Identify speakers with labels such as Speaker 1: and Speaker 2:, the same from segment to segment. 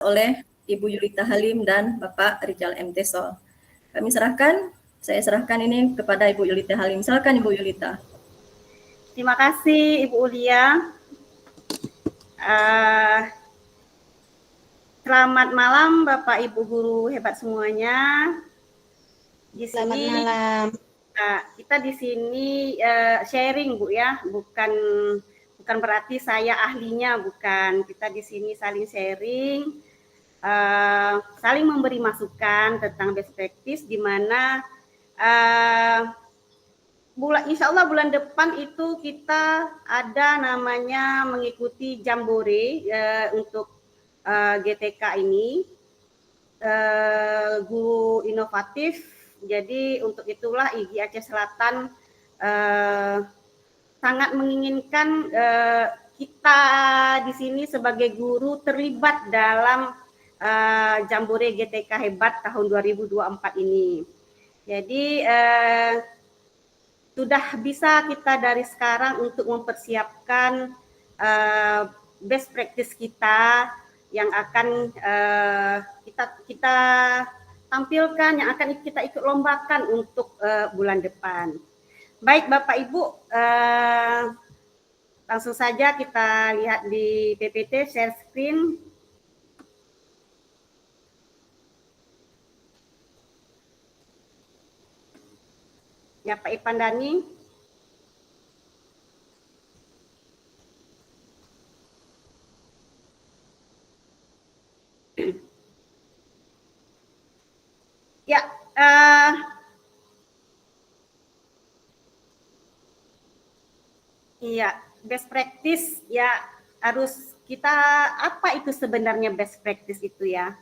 Speaker 1: oleh Ibu Yulita Halim dan Bapak Rijal M. Tesol. Saya serahkan ini kepada Ibu Yulita Halim. Silakan Ibu Yulita.
Speaker 2: Terima kasih Ibu Ulia. Selamat malam Bapak Ibu guru hebat semuanya.
Speaker 3: Selamat malam.
Speaker 2: Kita di sini sharing Bu ya, bukan berarti saya ahlinya, bukan. Kita di sini saling sharing, saling memberi masukan tentang best practice, di mana insya Allah bulan depan itu kita ada namanya mengikuti Jambore untuk GTK ini, guru inovatif. Jadi untuk itulah IGI Aceh Selatan sangat menginginkan kita di sini sebagai guru terlibat dalam Jambore GTK Hebat tahun 2024 ini. Jadi sudah bisa kita dari sekarang untuk mempersiapkan best practice kita yang akan kita tampilkan, yang akan kita ikut lombakan untuk bulan depan. Baik Bapak Ibu, langsung saja kita lihat di PPT, share screen. Ya Pak Ipandani. Ya, iya, best practice ya harus kita, apa itu sebenarnya best practice itu ya?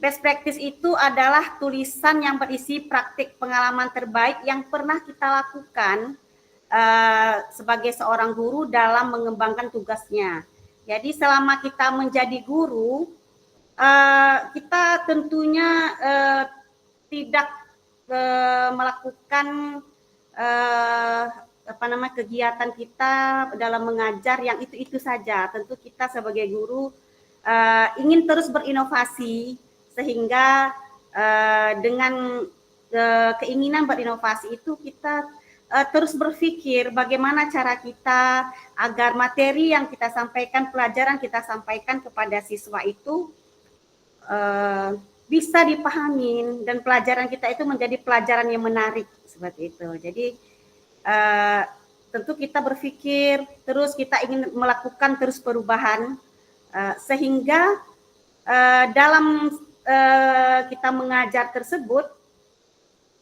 Speaker 2: Best practice itu adalah tulisan yang berisi praktik pengalaman terbaik yang pernah kita lakukan sebagai seorang guru dalam mengembangkan tugasnya. Jadi selama kita menjadi guru, kita tentunya tidak melakukan kegiatan kita dalam mengajar yang itu saja. Tentu kita sebagai guru ingin terus berinovasi, sehingga dengan keinginan berinovasi itu kita terus berpikir bagaimana cara kita agar materi yang kita sampaikan, pelajaran kita sampaikan kepada siswa itu bisa dipahami dan pelajaran kita itu menjadi pelajaran yang menarik seperti itu. Jadi tentu kita berpikir terus, kita ingin melakukan terus perubahan sehingga dalam kita mengajar tersebut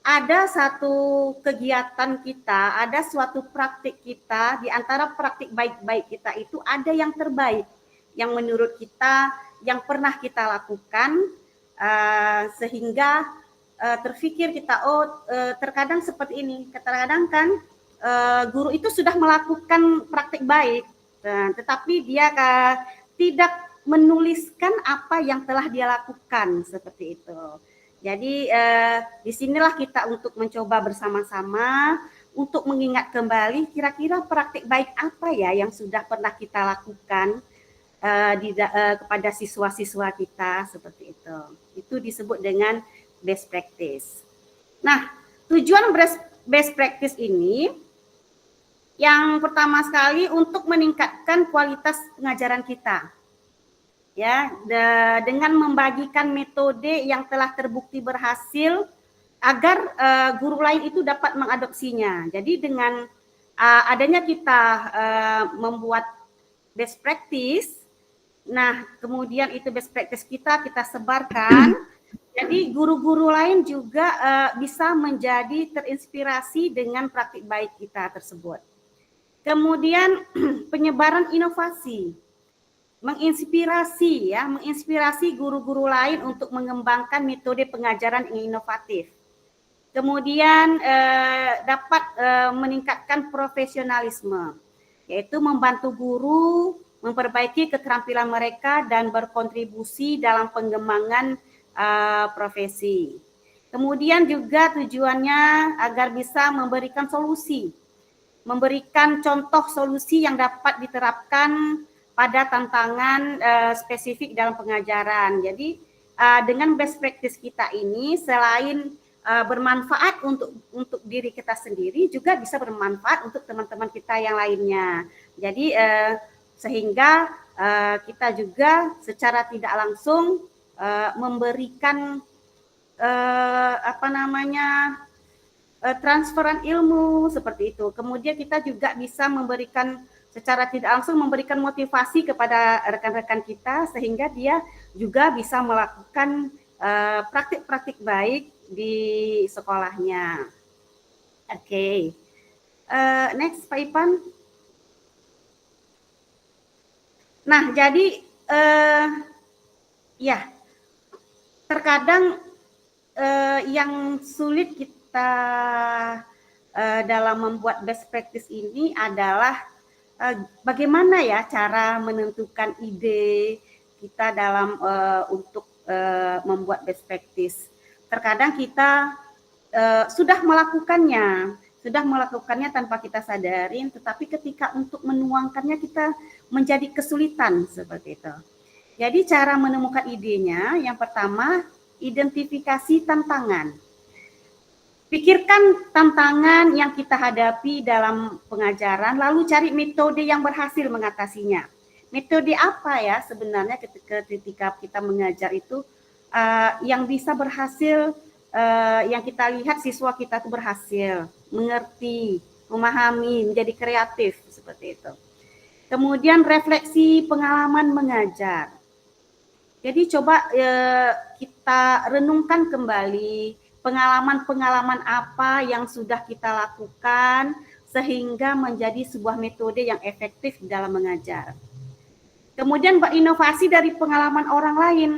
Speaker 2: ada satu kegiatan kita, ada suatu praktik kita, di antara praktik baik-baik kita itu ada yang terbaik yang menurut kita yang pernah kita lakukan, sehingga terpikir kita terkadang seperti ini, terkadang kan guru itu sudah melakukan praktik baik, tetapi dia tidak menuliskan apa yang telah dia lakukan seperti itu. Jadi disinilah kita untuk mencoba bersama-sama untuk mengingat kembali kira-kira praktik baik apa ya yang sudah pernah kita lakukan kepada siswa-siswa kita seperti itu. Itu disebut dengan best practice. Nah, tujuan best practice ini yang pertama sekali untuk meningkatkan kualitas pengajaran kita. Ya, dengan membagikan metode yang telah terbukti berhasil agar guru lain itu dapat mengadopsinya. Jadi dengan adanya kita membuat best practice, nah kemudian itu best practice kita sebarkan, jadi guru-guru lain juga bisa menjadi terinspirasi dengan praktik baik kita tersebut. Kemudian penyebaran inovasi, menginspirasi guru-guru lain untuk mengembangkan metode pengajaran yang inovatif. Kemudian dapat meningkatkan profesionalisme, yaitu membantu guru memperbaiki keterampilan mereka dan berkontribusi dalam pengembangan profesi. Kemudian juga tujuannya agar bisa memberikan solusi, memberikan contoh solusi yang dapat diterapkan pada tantangan spesifik dalam pengajaran. Jadi dengan best practice kita ini selain bermanfaat untuk diri kita sendiri, juga bisa bermanfaat untuk teman-teman kita yang lainnya. Jadi sehingga kita juga secara tidak langsung memberikan transferan ilmu seperti itu. Kemudian kita juga bisa memberikan secara tidak langsung memberikan motivasi kepada rekan-rekan kita sehingga dia juga bisa melakukan praktik-praktik baik di sekolahnya. Oke. Next Pak Ipan. Nah, jadi ya terkadang yang sulit kita dalam membuat best practice ini adalah bagaimana ya cara menentukan ide kita dalam untuk membuat best practice. Terkadang kita sudah melakukannya tanpa kita sadarin, tetapi ketika untuk menuangkannya kita menjadi kesulitan seperti itu. Jadi cara menemukan idenya, yang pertama identifikasi tantangan. Pikirkan tantangan yang kita hadapi dalam pengajaran, lalu cari metode yang berhasil mengatasinya. Metode apa ya sebenarnya ketika kita mengajar itu yang bisa berhasil, yang kita lihat siswa kita itu berhasil mengerti, memahami, menjadi kreatif seperti itu. Kemudian refleksi pengalaman mengajar. Jadi coba kita renungkan kembali pengalaman-pengalaman apa yang sudah kita lakukan sehingga menjadi sebuah metode yang efektif dalam mengajar. Kemudian berinovasi dari pengalaman orang lain.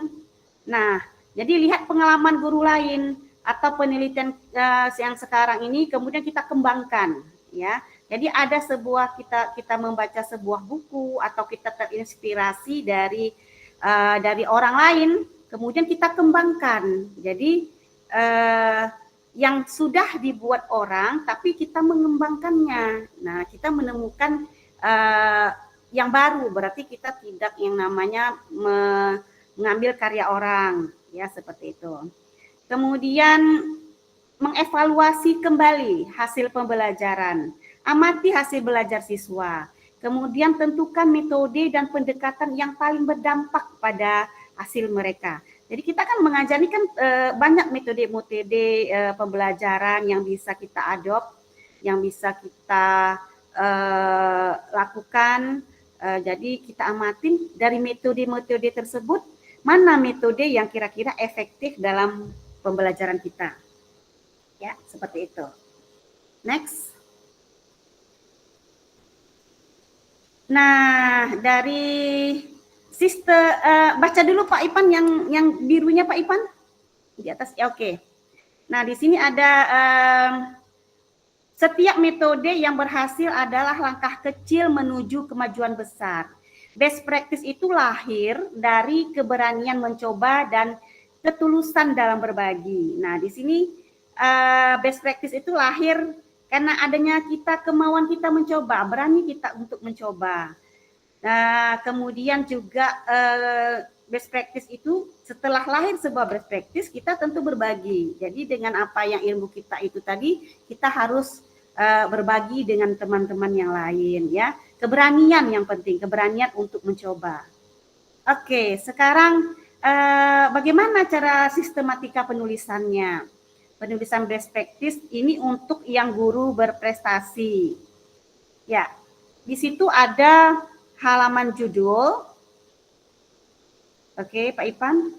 Speaker 2: Nah, jadi lihat pengalaman guru lain atau penelitian yang sekarang ini kemudian kita kembangkan, ya. Jadi ada sebuah kita membaca sebuah buku atau kita terinspirasi dari orang lain, kemudian kita kembangkan. Jadi yang sudah dibuat orang, tapi kita mengembangkannya. Nah, kita menemukan yang baru, berarti kita tidak yang namanya mengambil karya orang, ya seperti itu. Kemudian mengevaluasi kembali hasil pembelajaran, amati hasil belajar siswa. Kemudian tentukan metode dan pendekatan yang paling berdampak pada hasil mereka. Jadi kita kan mengajar ini kan banyak metode-metode pembelajaran yang bisa kita adopt, yang bisa kita lakukan. Jadi kita amatin dari metode-metode tersebut, mana metode yang kira-kira efektif dalam pembelajaran kita. Ya, seperti itu. Next. Nah, dari sistem baca dulu Pak Ipan yang birunya Pak Ipan di atas ya, oke. Nah di sini ada setiap metode yang berhasil adalah langkah kecil menuju kemajuan besar. Best practice itu lahir dari keberanian mencoba dan ketulusan dalam berbagi. Nah di sini best practice itu lahir karena adanya kemauan kita mencoba, berani kita untuk mencoba. Nah, kemudian juga best practice itu setelah lahir sebuah best practice kita tentu berbagi. Jadi dengan apa yang ilmu kita itu tadi kita harus berbagi dengan teman-teman yang lain ya. Keberanian yang penting, keberanian untuk mencoba. Oke, sekarang bagaimana cara sistematika penulisannya? Penulisan best practice ini untuk yang guru berprestasi. Ya, di situ ada halaman judul. Oke, Pak Ipan.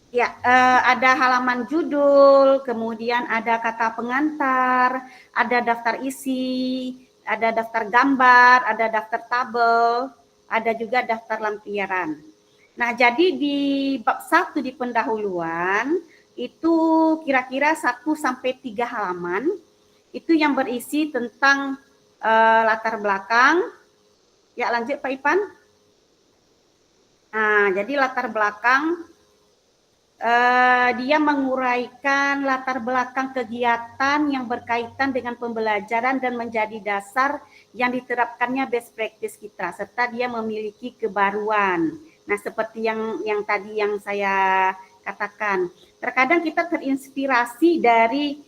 Speaker 2: Ya, ada halaman judul, kemudian ada kata pengantar, ada daftar isi, ada daftar gambar, ada daftar tabel, ada juga daftar lampiran. Nah, jadi di bab 1 di pendahuluan itu kira-kira 1 sampai 3 halaman. Itu yang berisi tentang latar belakang. Ya, lanjut Pak Ipan. Nah, jadi latar belakang dia menguraikan latar belakang kegiatan yang berkaitan dengan pembelajaran dan menjadi dasar yang diterapkannya best practice kita, serta dia memiliki kebaruan. Nah, seperti yang tadi yang saya katakan, terkadang kita terinspirasi dari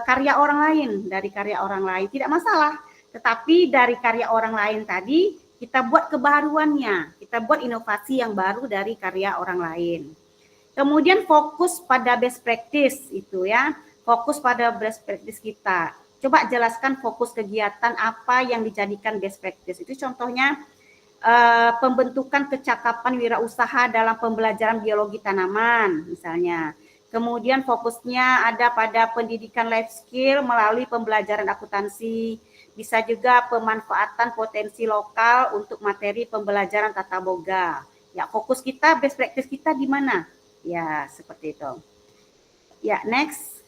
Speaker 2: karya orang lain, tidak masalah. Tetapi dari karya orang lain tadi kita buat kebaruannya, kita buat inovasi yang baru dari karya orang lain. Kemudian fokus pada best practice itu ya, fokus pada best practice kita. Coba jelaskan fokus kegiatan apa yang dijadikan best practice. Itu contohnya pembentukan kecakapan wirausaha dalam pembelajaran biologi tanaman misalnya. Kemudian fokusnya ada pada pendidikan life skill melalui pembelajaran akuntansi. Bisa juga pemanfaatan potensi lokal untuk materi pembelajaran tata boga. Ya, fokus kita, best practice kita di mana? Ya, seperti itu. Ya, next.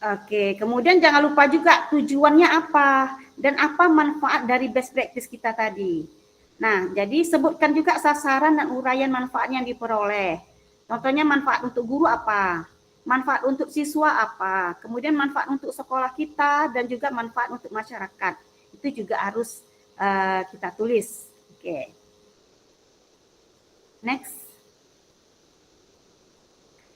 Speaker 2: Oke, kemudian jangan lupa juga tujuannya apa dan apa manfaat dari best practice kita tadi. Nah, jadi sebutkan juga sasaran dan uraian manfaat yang diperoleh. Contohnya manfaat untuk guru apa? Manfaat untuk siswa apa? Kemudian manfaat untuk sekolah kita dan juga manfaat untuk masyarakat. Itu juga harus kita tulis. Oke. Next.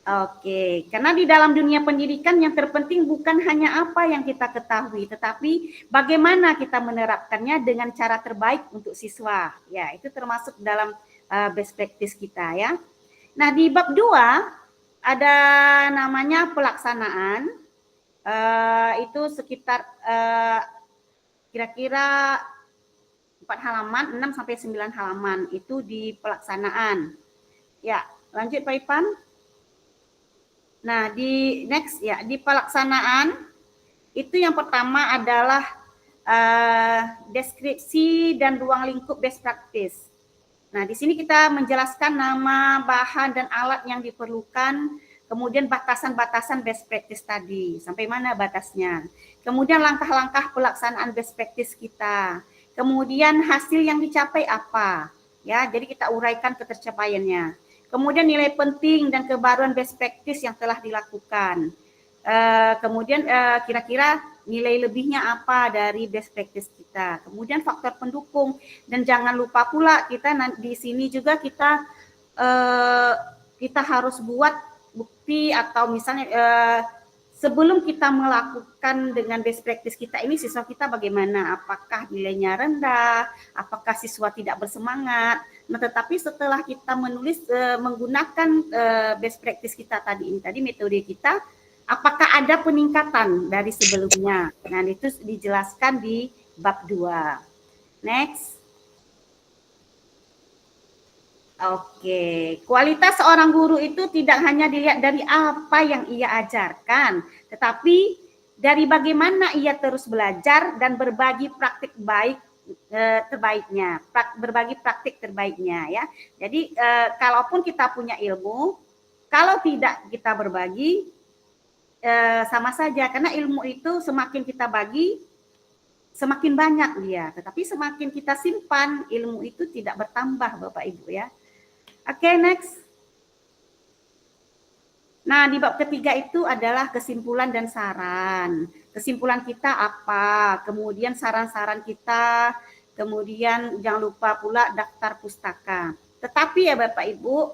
Speaker 2: Oke, karena di dalam dunia pendidikan yang terpenting bukan hanya apa yang kita ketahui, tetapi bagaimana kita menerapkannya dengan cara terbaik untuk siswa. Ya, itu termasuk dalam best practice kita ya. Nah, di bab 2 ada namanya pelaksanaan. Itu sekitar kira-kira 4 halaman, 6 sampai 9 halaman itu di pelaksanaan. Ya, lanjut Pak Ipan. Nah, di next ya, di pelaksanaan itu yang pertama adalah deskripsi dan ruang lingkup best practice. Nah, di sini kita menjelaskan nama, bahan, dan alat yang diperlukan, kemudian batasan-batasan best practice tadi, sampai mana batasnya. Kemudian langkah-langkah pelaksanaan best practice kita. Kemudian hasil yang dicapai apa. Ya, jadi kita uraikan ketercapaiannya. Kemudian nilai penting dan kebaruan best practice yang telah dilakukan. Kemudian kira-kira nilai lebihnya apa dari best practice kita. Kemudian faktor pendukung, dan jangan lupa pula kita di sini juga kita harus buat bukti atau misalnya sebelum kita melakukan dengan best practice kita ini, siswa kita bagaimana, apakah nilainya rendah, apakah siswa tidak bersemangat. Nah, tetapi setelah kita menulis menggunakan best practice kita tadi metode kita, apakah ada peningkatan dari sebelumnya. Nah, itu dijelaskan di bab 2. Next. Oke, kualitas seorang guru itu tidak hanya dilihat dari apa yang ia ajarkan, tetapi dari bagaimana ia terus belajar dan berbagi praktik terbaiknya, berbagi praktik terbaiknya ya. Jadi kalaupun kita punya ilmu, kalau tidak kita berbagi sama saja, karena ilmu itu semakin kita bagi semakin banyak dia, tetapi semakin kita simpan ilmu itu tidak bertambah Bapak Ibu ya. Oke, next. Nah, di bab ketiga itu adalah kesimpulan dan saran. Kesimpulan kita apa? Kemudian saran-saran kita, kemudian jangan lupa pula daftar pustaka. Tetapi ya Bapak Ibu,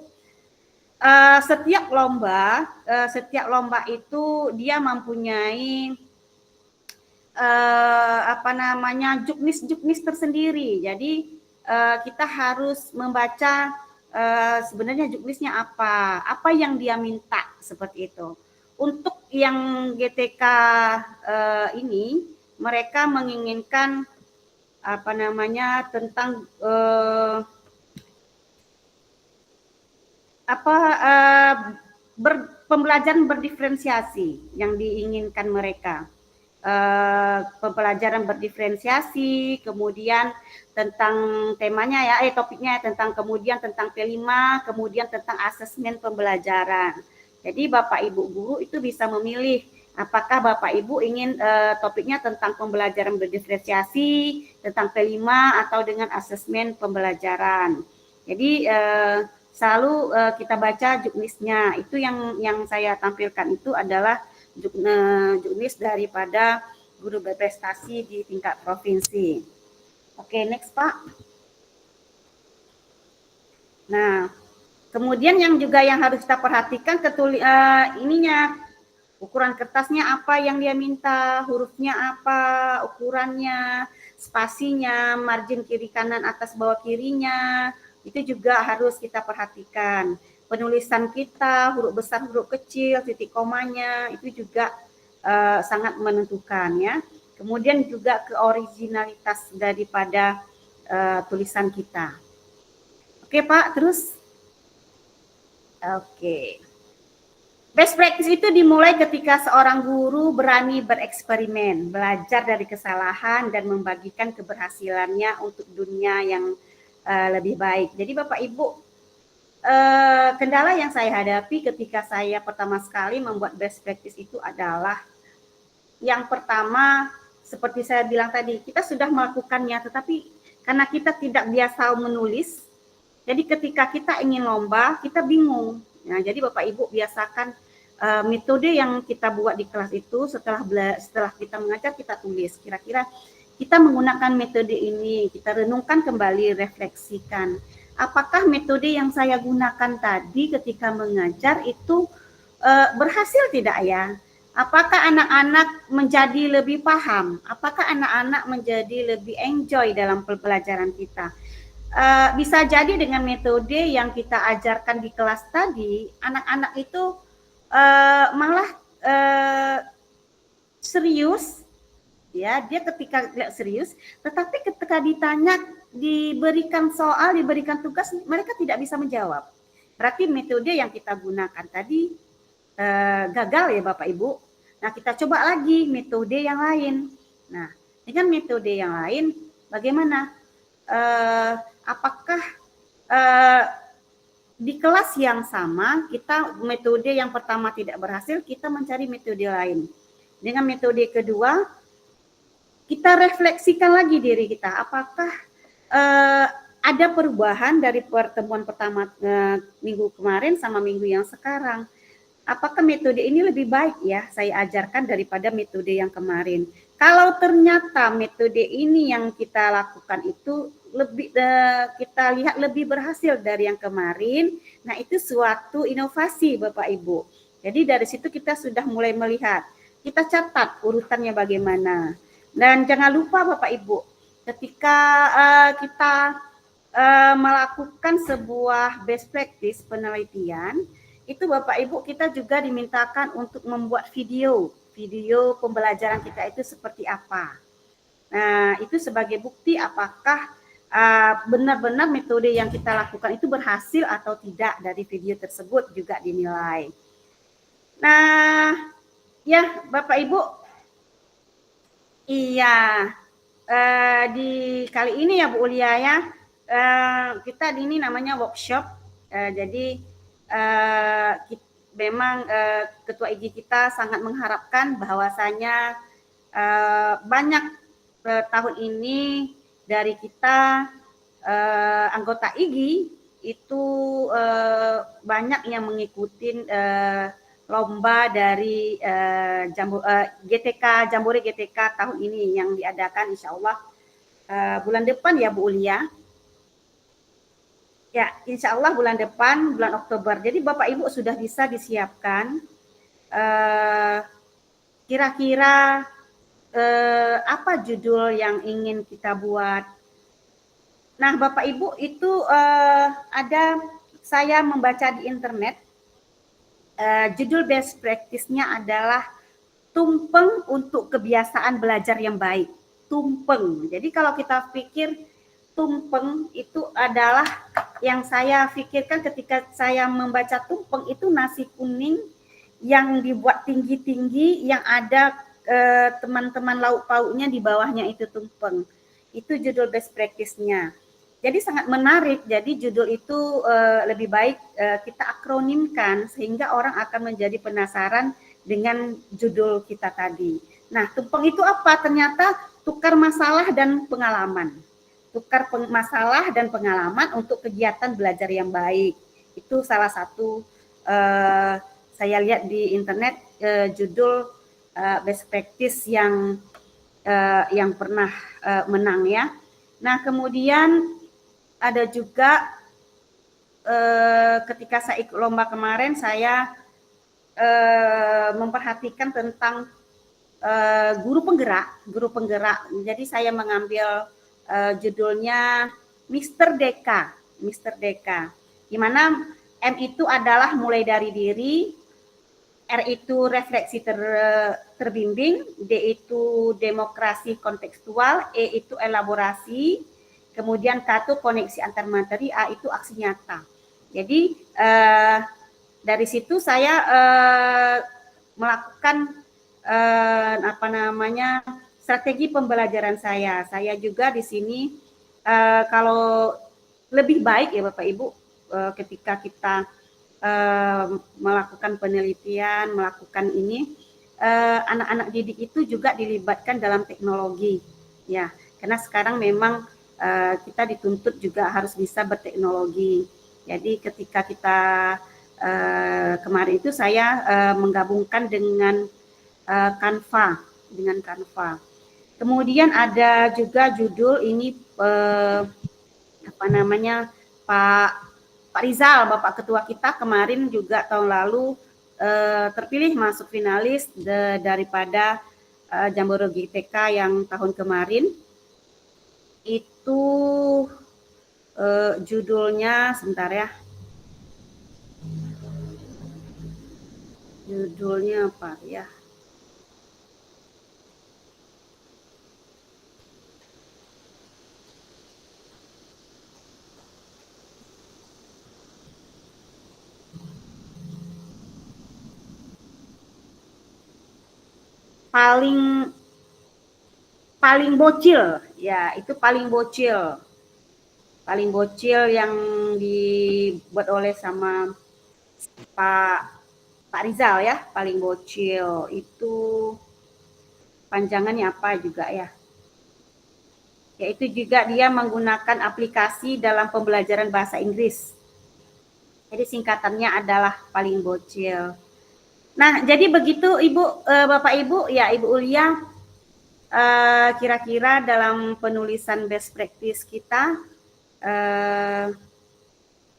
Speaker 2: setiap lomba itu dia mempunyai juknis tersendiri. Jadi kita harus membaca sebenarnya juknisnya apa yang dia minta, seperti itu. Untuk yang GTK ini mereka menginginkan tentang pembelajaran berdiferensiasi yang diinginkan mereka. Pembelajaran berdiferensiasi, kemudian tentang temanya ya, topiknya tentang P5, kemudian tentang asesmen pembelajaran. Jadi Bapak Ibu guru itu bisa memilih apakah Bapak Ibu ingin topiknya tentang pembelajaran berdiferensiasi, tentang P5 atau dengan asesmen pembelajaran. Jadi selalu kita baca juknisnya. Itu yang saya tampilkan itu adalah juknis daripada guru berprestasi di tingkat provinsi. Oke, next Pak. Nah, kemudian yang harus kita perhatikan ininya, ukuran kertasnya apa yang dia minta, hurufnya apa, ukurannya, spasinya, margin kiri kanan atas bawah kirinya, itu juga harus kita perhatikan. Penulisan kita, huruf besar, huruf kecil, titik komanya, itu juga sangat menentukan ya. Kemudian juga keoriginalitas daripada tulisan kita. Oke Pak, terus. Oke. Best practice itu dimulai ketika seorang guru berani bereksperimen, belajar dari kesalahan dan membagikan keberhasilannya untuk dunia yang lebih baik. Jadi Bapak Ibu, kendala yang saya hadapi ketika saya pertama sekali membuat best practice itu adalah yang pertama, seperti saya bilang tadi, kita sudah melakukannya, tetapi karena kita tidak biasa menulis, jadi ketika kita ingin lomba, kita bingung. Nah, jadi Bapak Ibu biasakan metode yang kita buat di kelas itu setelah kita mengajar kita tulis. Kira-kira kita menggunakan metode ini, kita renungkan kembali, refleksikan. Apakah metode yang saya gunakan tadi ketika mengajar itu berhasil tidak ya? Apakah anak-anak menjadi lebih paham? Apakah anak-anak menjadi lebih enjoy dalam pembelajaran kita? Bisa jadi dengan metode yang kita ajarkan di kelas tadi, anak-anak itu malah serius, ya dia ketika serius, tetapi ketika ditanya, diberikan soal, diberikan tugas, mereka tidak bisa menjawab. Berarti metode yang kita gunakan tadi gagal ya Bapak Ibu. Nah kita coba lagi metode yang lain. Nah dengan metode yang lain, bagaimana? Apakah di kelas yang sama kita metode yang pertama tidak berhasil, kita mencari metode lain. Dengan metode kedua, kita refleksikan lagi diri kita. Apakah ada perubahan dari pertemuan pertama minggu kemarin sama minggu yang sekarang? Apakah metode ini lebih baik ya saya ajarkan daripada metode yang kemarin? Kalau ternyata metode ini yang kita lakukan itu kita lihat lebih berhasil dari yang kemarin, nah itu suatu inovasi Bapak Ibu. Jadi dari situ kita sudah mulai melihat, kita catat urutannya bagaimana. Dan jangan lupa Bapak Ibu, ketika kita melakukan sebuah best practice penelitian, itu Bapak Ibu kita juga dimintakan untuk membuat video pembelajaran kita itu seperti apa. Nah itu sebagai bukti apakah benar-benar metode yang kita lakukan itu berhasil atau tidak, dari video tersebut juga dinilai. Nah, ya Bapak Ibu, iya di kali ini ya Bu Ulia ya, kita ini namanya workshop, jadi memang Ketua IGI kita sangat mengharapkan bahwasanya banyak tahun ini dari kita anggota IGI itu banyak yang mengikuti lomba dari GTK Jambore GTK tahun ini yang diadakan insya Allah bulan depan ya Bu Ulia. Ya, insya Allah bulan depan, bulan Oktober. Jadi Bapak Ibu sudah bisa disiapkan kira-kira apa judul yang ingin kita buat. Nah Bapak Ibu itu ada, saya membaca di internet, judul best practice-nya adalah tumpeng untuk kebiasaan belajar yang baik. Tumpeng, jadi kalau kita pikir tumpeng itu adalah yang saya pikirkan ketika saya membaca tumpeng itu nasi kuning yang dibuat tinggi-tinggi, yang ada teman-teman lauk pauknya di bawahnya itu tumpeng. Itu judul best practice-nya. Jadi sangat menarik. Jadi judul itu lebih baik kita akronimkan sehingga orang akan menjadi penasaran dengan judul kita tadi. Nah, tumpeng itu apa? Ternyata tukar masalah dan pengalaman. Tukar masalah dan pengalaman untuk kegiatan belajar yang baik. Itu salah satu saya lihat di internet judul best practice yang pernah menang ya. Nah, kemudian ada juga ketika saya ikut lomba kemarin, saya memperhatikan tentang guru penggerak. Jadi saya mengambil judulnya Mr. Deka, di mana M itu adalah mulai dari diri, R itu refleksi terbimbing, D itu demokrasi kontekstual, E itu elaborasi, kemudian K itu koneksi antar materi, A itu aksi nyata. Jadi dari situ saya melakukan strategi pembelajaran saya. Saya juga di sini kalau lebih baik ya Bapak Ibu ketika kita melakukan penelitian, melakukan ini, anak-anak didik itu juga dilibatkan dalam teknologi, ya. Karena sekarang memang kita dituntut juga harus bisa berteknologi. Jadi ketika kita kemarin itu saya menggabungkan dengan Canva, Kemudian ada juga judul ini Pak Rizal, Bapak Ketua kita kemarin juga tahun lalu terpilih masuk finalis daripada Jambore GTK yang tahun kemarin. Itu judulnya, sebentar ya. Judulnya apa ya? paling bocil ya, itu paling bocil yang dibuat oleh sama Pak Rizal ya. Paling bocil itu panjangannya apa juga ya, yaitu juga dia menggunakan aplikasi dalam pembelajaran bahasa Inggris. Jadi singkatannya adalah paling bocil. Nah, jadi begitu Ibu, Bapak Ibu, ya Ibu Ulia, kira-kira dalam penulisan best practice kita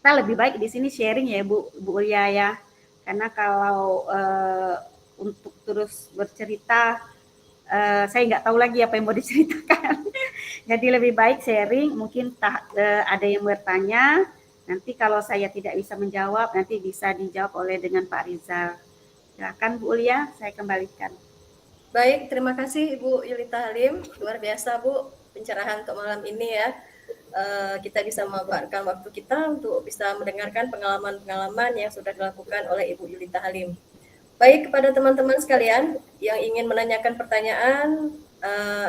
Speaker 2: lebih baik di sini sharing ya Bu Ulia ya. Karena kalau untuk terus bercerita, saya nggak tahu lagi apa yang mau diceritakan. Jadi lebih baik sharing, mungkin ada yang bertanya, nanti kalau saya tidak bisa menjawab, nanti bisa dijawab oleh dengan Pak Rizal. Silakan Bu Ulia, saya kembalikan.
Speaker 1: Baik, terima kasih Ibu Yulita Halim. Luar biasa Bu pencerahan untuk malam ini ya. Kita bisa memanfaatkan waktu kita untuk bisa mendengarkan pengalaman-pengalaman yang sudah dilakukan oleh Ibu Yulita Halim. Baik, kepada teman-teman sekalian yang ingin menanyakan pertanyaan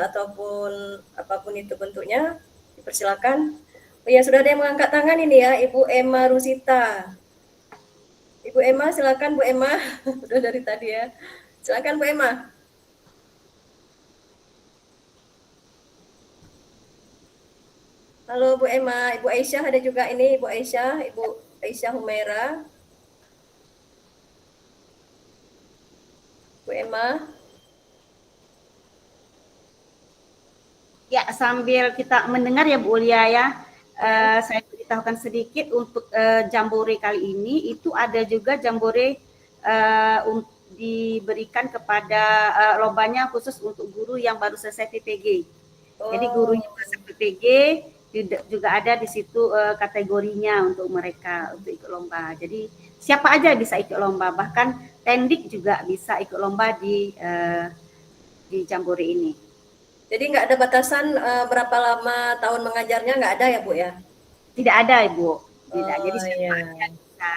Speaker 1: ataupun apapun itu bentuknya, dipersilakan. Oh ya, sudah ada yang mengangkat tangan ini ya, Ibu Emma Rusita. Ibu Emma, silakan Bu Emma. Sudah dari tadi ya. Silakan Bu Emma. Halo Bu Emma, Ibu Aisyah ada juga ini, Ibu Aisyah Humaira. Bu Emma.
Speaker 2: Ya, sambil kita mendengar ya Bu Ulia ya, saya beritahukan sedikit untuk Jambore kali ini, itu ada juga Jambore diberikan kepada lombanya khusus untuk guru yang baru selesai PPG. Jadi gurunya selesai PPG juga ada di situ kategorinya untuk mereka untuk ikut lomba. Jadi siapa aja bisa ikut lomba, bahkan Tendik juga bisa ikut lomba di Jambore ini.
Speaker 1: Jadi nggak ada batasan berapa lama tahun mengajarnya, nggak ada ya Bu ya?
Speaker 2: Tidak ada Ibu. Tidak. Jadi siapa aja bisa.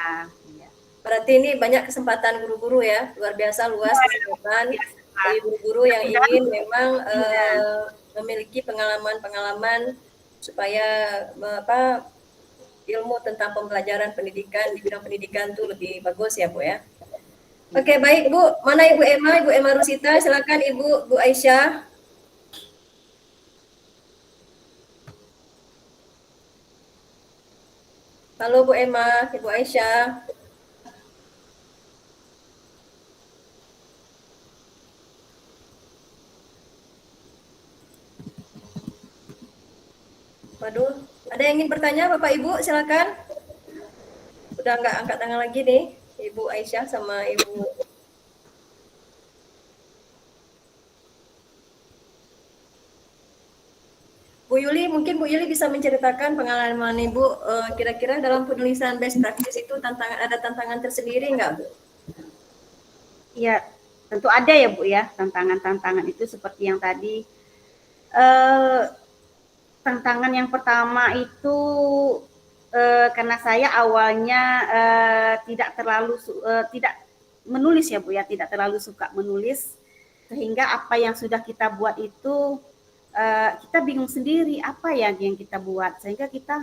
Speaker 2: Ya.
Speaker 1: Berarti ini banyak kesempatan guru-guru ya, luar biasa luas kesempatan bagi guru-guru yang ingin memang memiliki pengalaman-pengalaman supaya ilmu tentang pembelajaran pendidikan di bidang pendidikan itu lebih bagus ya Bu ya. Oke, baik Bu. Mana Ibu Emma Rusita, silakan Bu Aisyah. Halo Bu Emma, Ibu Aisyah. Waduh, ada yang ingin bertanya Bapak Ibu, silakan. Udah nggak angkat tangan lagi nih, Ibu Aisyah sama Ibu. Bu Yuli, mungkin Bu Yuli bisa menceritakan pengalaman Ibu kira-kira dalam penulisan best practice itu ada tantangan tersendiri nggak Bu?
Speaker 2: Ya, tentu ada ya Bu ya, tantangan-tantangan itu seperti yang tadi. Eh, Tantangan yang pertama itu karena saya awalnya tidak menulis ya Bu ya, tidak terlalu suka menulis, sehingga apa yang sudah kita buat itu kita bingung sendiri apa ya yang kita buat, sehingga kita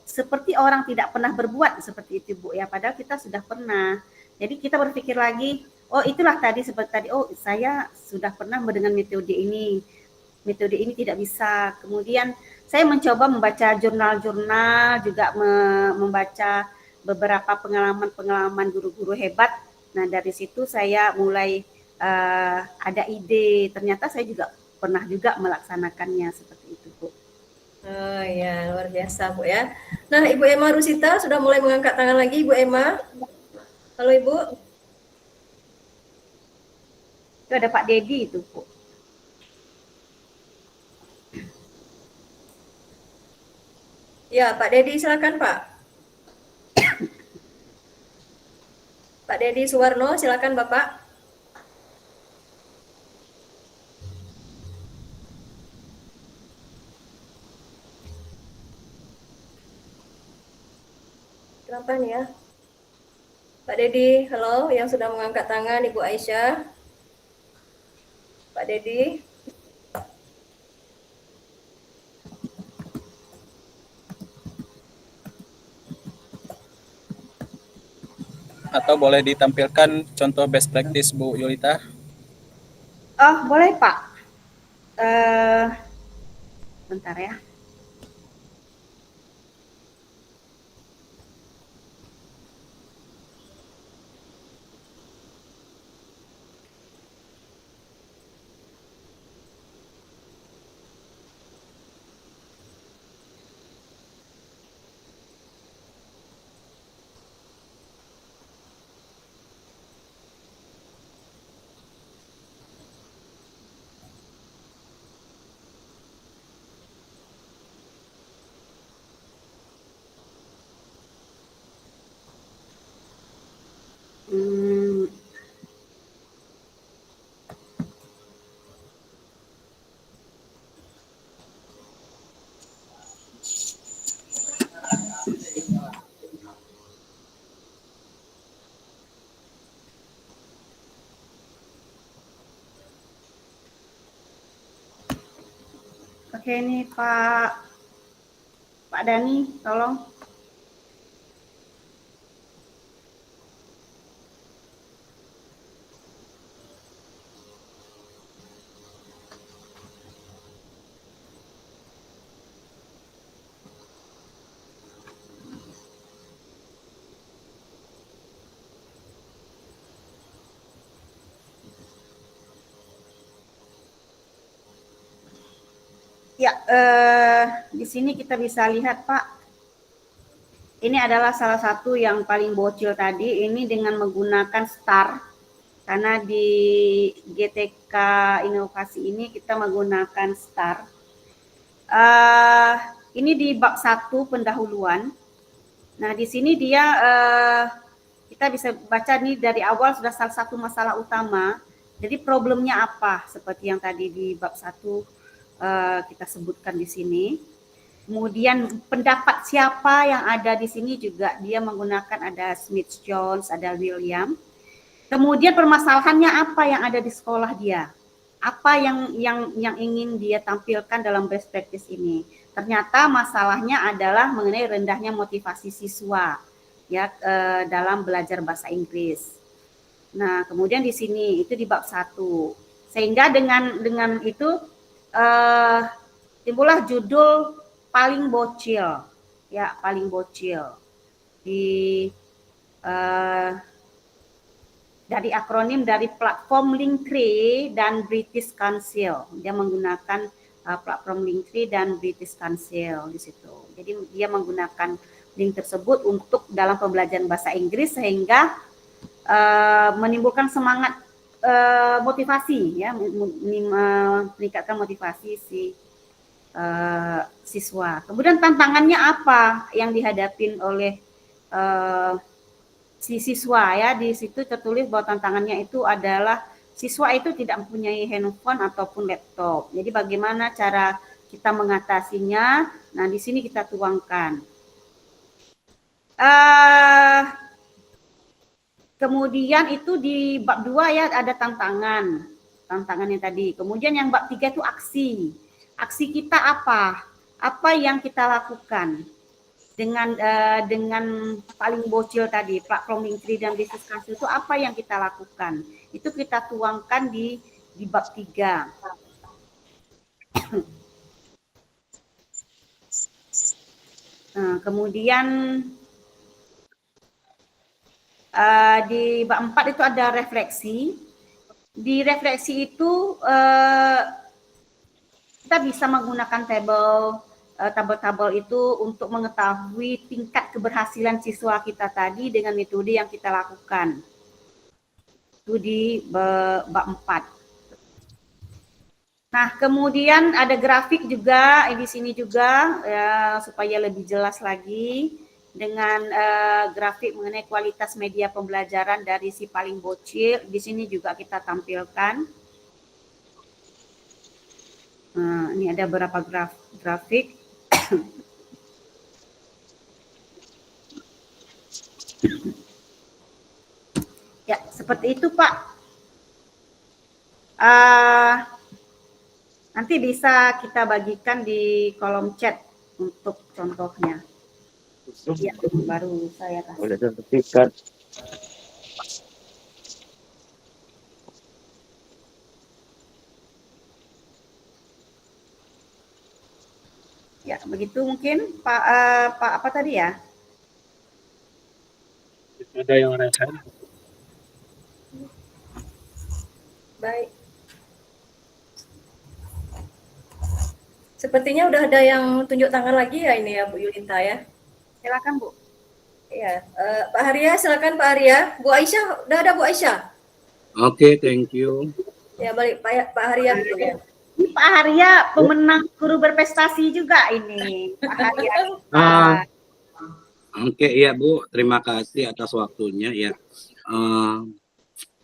Speaker 2: seperti orang tidak pernah berbuat seperti itu Bu ya, padahal kita sudah pernah. Jadi kita berpikir lagi, oh itulah tadi seperti tadi, oh saya sudah pernah dengan metode ini tidak bisa. Kemudian saya mencoba membaca jurnal-jurnal, juga membaca beberapa pengalaman-pengalaman guru-guru hebat. Nah dari situ saya mulai ada ide. Ternyata saya juga pernah juga melaksanakannya seperti itu, Bu.
Speaker 1: Oh ya, luar biasa Bu ya. Nah Ibu Emma Rusita sudah mulai mengangkat tangan lagi, Ibu Emma. Halo Ibu.
Speaker 2: Itu ada Pak Dedi itu, Bu.
Speaker 1: Ya, Pak Dedi silakan Pak. Pak Dedi Suwarno, silakan Bapak. Kenapa nih ya? Pak Dedi, halo, yang sudah mengangkat tangan Ibu Aisyah. Pak Dedi.
Speaker 4: Atau boleh ditampilkan contoh best practice Bu Yulita?
Speaker 2: Oh, boleh Pak. Bentar ya. Oke, ini Pak Dani, tolong. Ya, di sini kita bisa lihat Pak, ini adalah salah satu yang paling bocil tadi, ini dengan menggunakan star, karena di GTK Inovasi ini kita menggunakan star. Ini di bab 1 pendahuluan. Nah, di sini dia kita bisa baca nih dari awal sudah salah satu masalah utama. Jadi problemnya apa? Seperti yang tadi di bab 1 kita sebutkan di sini. Kemudian pendapat siapa yang ada di sini juga dia menggunakan ada Smith Jones, ada William. Kemudian permasalahannya apa yang ada di sekolah dia? Apa yang ingin dia tampilkan dalam best practice ini? Ternyata masalahnya adalah mengenai rendahnya motivasi siswa ya dalam belajar bahasa Inggris. Nah, kemudian di sini itu di bab 1. Sehingga dengan itu timbullah judul paling bocil. ya paling bocil di dari akronim dari platform Linktree dan British Council. Dia menggunakan platform Linktree dan British Council di situ. Jadi dia menggunakan link tersebut untuk dalam pembelajaran bahasa Inggris sehingga menimbulkan semangat motivasi ya, meningkatkan motivasi si siswa. Kemudian tantangannya apa yang dihadapin oleh si siswa ya, di situ tertulis bahwa tantangannya itu adalah siswa itu tidak mempunyai handphone ataupun laptop. Jadi bagaimana cara kita mengatasinya? Nah, di sini kita tuangkan. Kemudian itu di bab 2 ya ada tantangannya tadi. Kemudian yang bab 3 itu aksi. Aksi kita apa? Apa yang kita lakukan? Dengan paling bocil tadi, platform Linktree dan Business Council itu apa yang kita lakukan? Itu kita tuangkan di bab 3. Nah, kemudian di bab 4 itu ada refleksi. Di refleksi itu kita bisa menggunakan tabel itu untuk mengetahui tingkat keberhasilan siswa kita tadi dengan metode yang kita lakukan. Itu di bab 4. Nah, kemudian ada grafik juga di sini juga ya, supaya lebih jelas lagi dengan grafik mengenai kualitas media pembelajaran dari si paling bocil. Di sini juga kita tampilkan. Nah, ini ada beberapa grafik. Ya, seperti itu, Pak. Nanti bisa kita bagikan di kolom chat untuk contohnya. Ya, baru saya kasih.
Speaker 5: Udah sertifikat.
Speaker 2: Ya, begitu mungkin Pak apa tadi ya?
Speaker 4: Ada yang resen?
Speaker 1: Baik. Sepertinya udah ada yang tunjuk tangan lagi ya ini ya Bu Yulita ya.
Speaker 2: Silakan Bu.
Speaker 1: Iya, Pak Haria, silakan Pak Haria. Bu Aisyah, udah ada Bu Aisyah?
Speaker 5: Oke, thank you.
Speaker 1: Ya, balik Pak Haria dulu ya.
Speaker 2: Ini Pak Haria pemenang guru berprestasi juga ini. Pak Haria.
Speaker 5: Oke, iya Bu, terima kasih atas waktunya ya.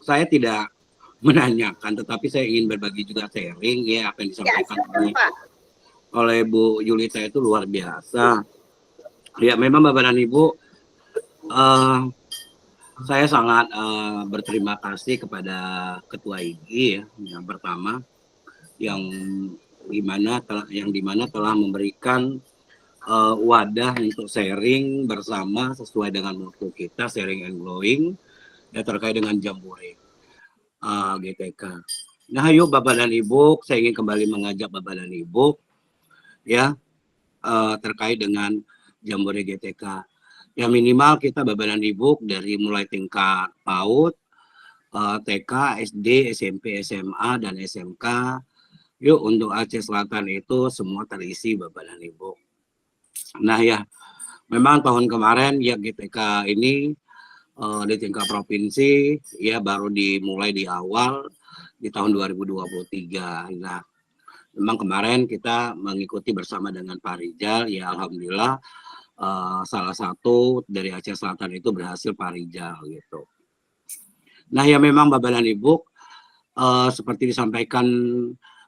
Speaker 5: Saya tidak menanyakan, tetapi saya ingin berbagi juga sharing ya apa yang disampaikan oleh Bu Yulita itu luar biasa. Ya, memang Bapak dan Ibu, saya sangat berterima kasih kepada Ketua IG ya, yang pertama, yang dimana telah memberikan wadah untuk sharing bersama sesuai dengan motto kita, sharing and growing, ya, terkait dengan Jambore GTK. Nah, yuk Bapak dan Ibu, saya ingin kembali mengajak Bapak dan Ibu ya terkait dengan Jambore GTK. Ya, minimal kita Bapak dan Ibu dari mulai tingkat PAUD, TK, SD, SMP, SMA, dan SMK. Yuk, untuk Aceh Selatan itu semua terisi Bapak dan Ibu. Nah ya, memang tahun kemarin ya GTK ini di tingkat provinsi ya baru dimulai di awal di tahun 2023. Nah, memang kemarin kita mengikuti bersama dengan Pak Rijal, ya alhamdulillah salah satu dari Aceh Selatan itu berhasil Pak Rijal gitu. Nah ya, memang Bapak dan Ibu seperti disampaikan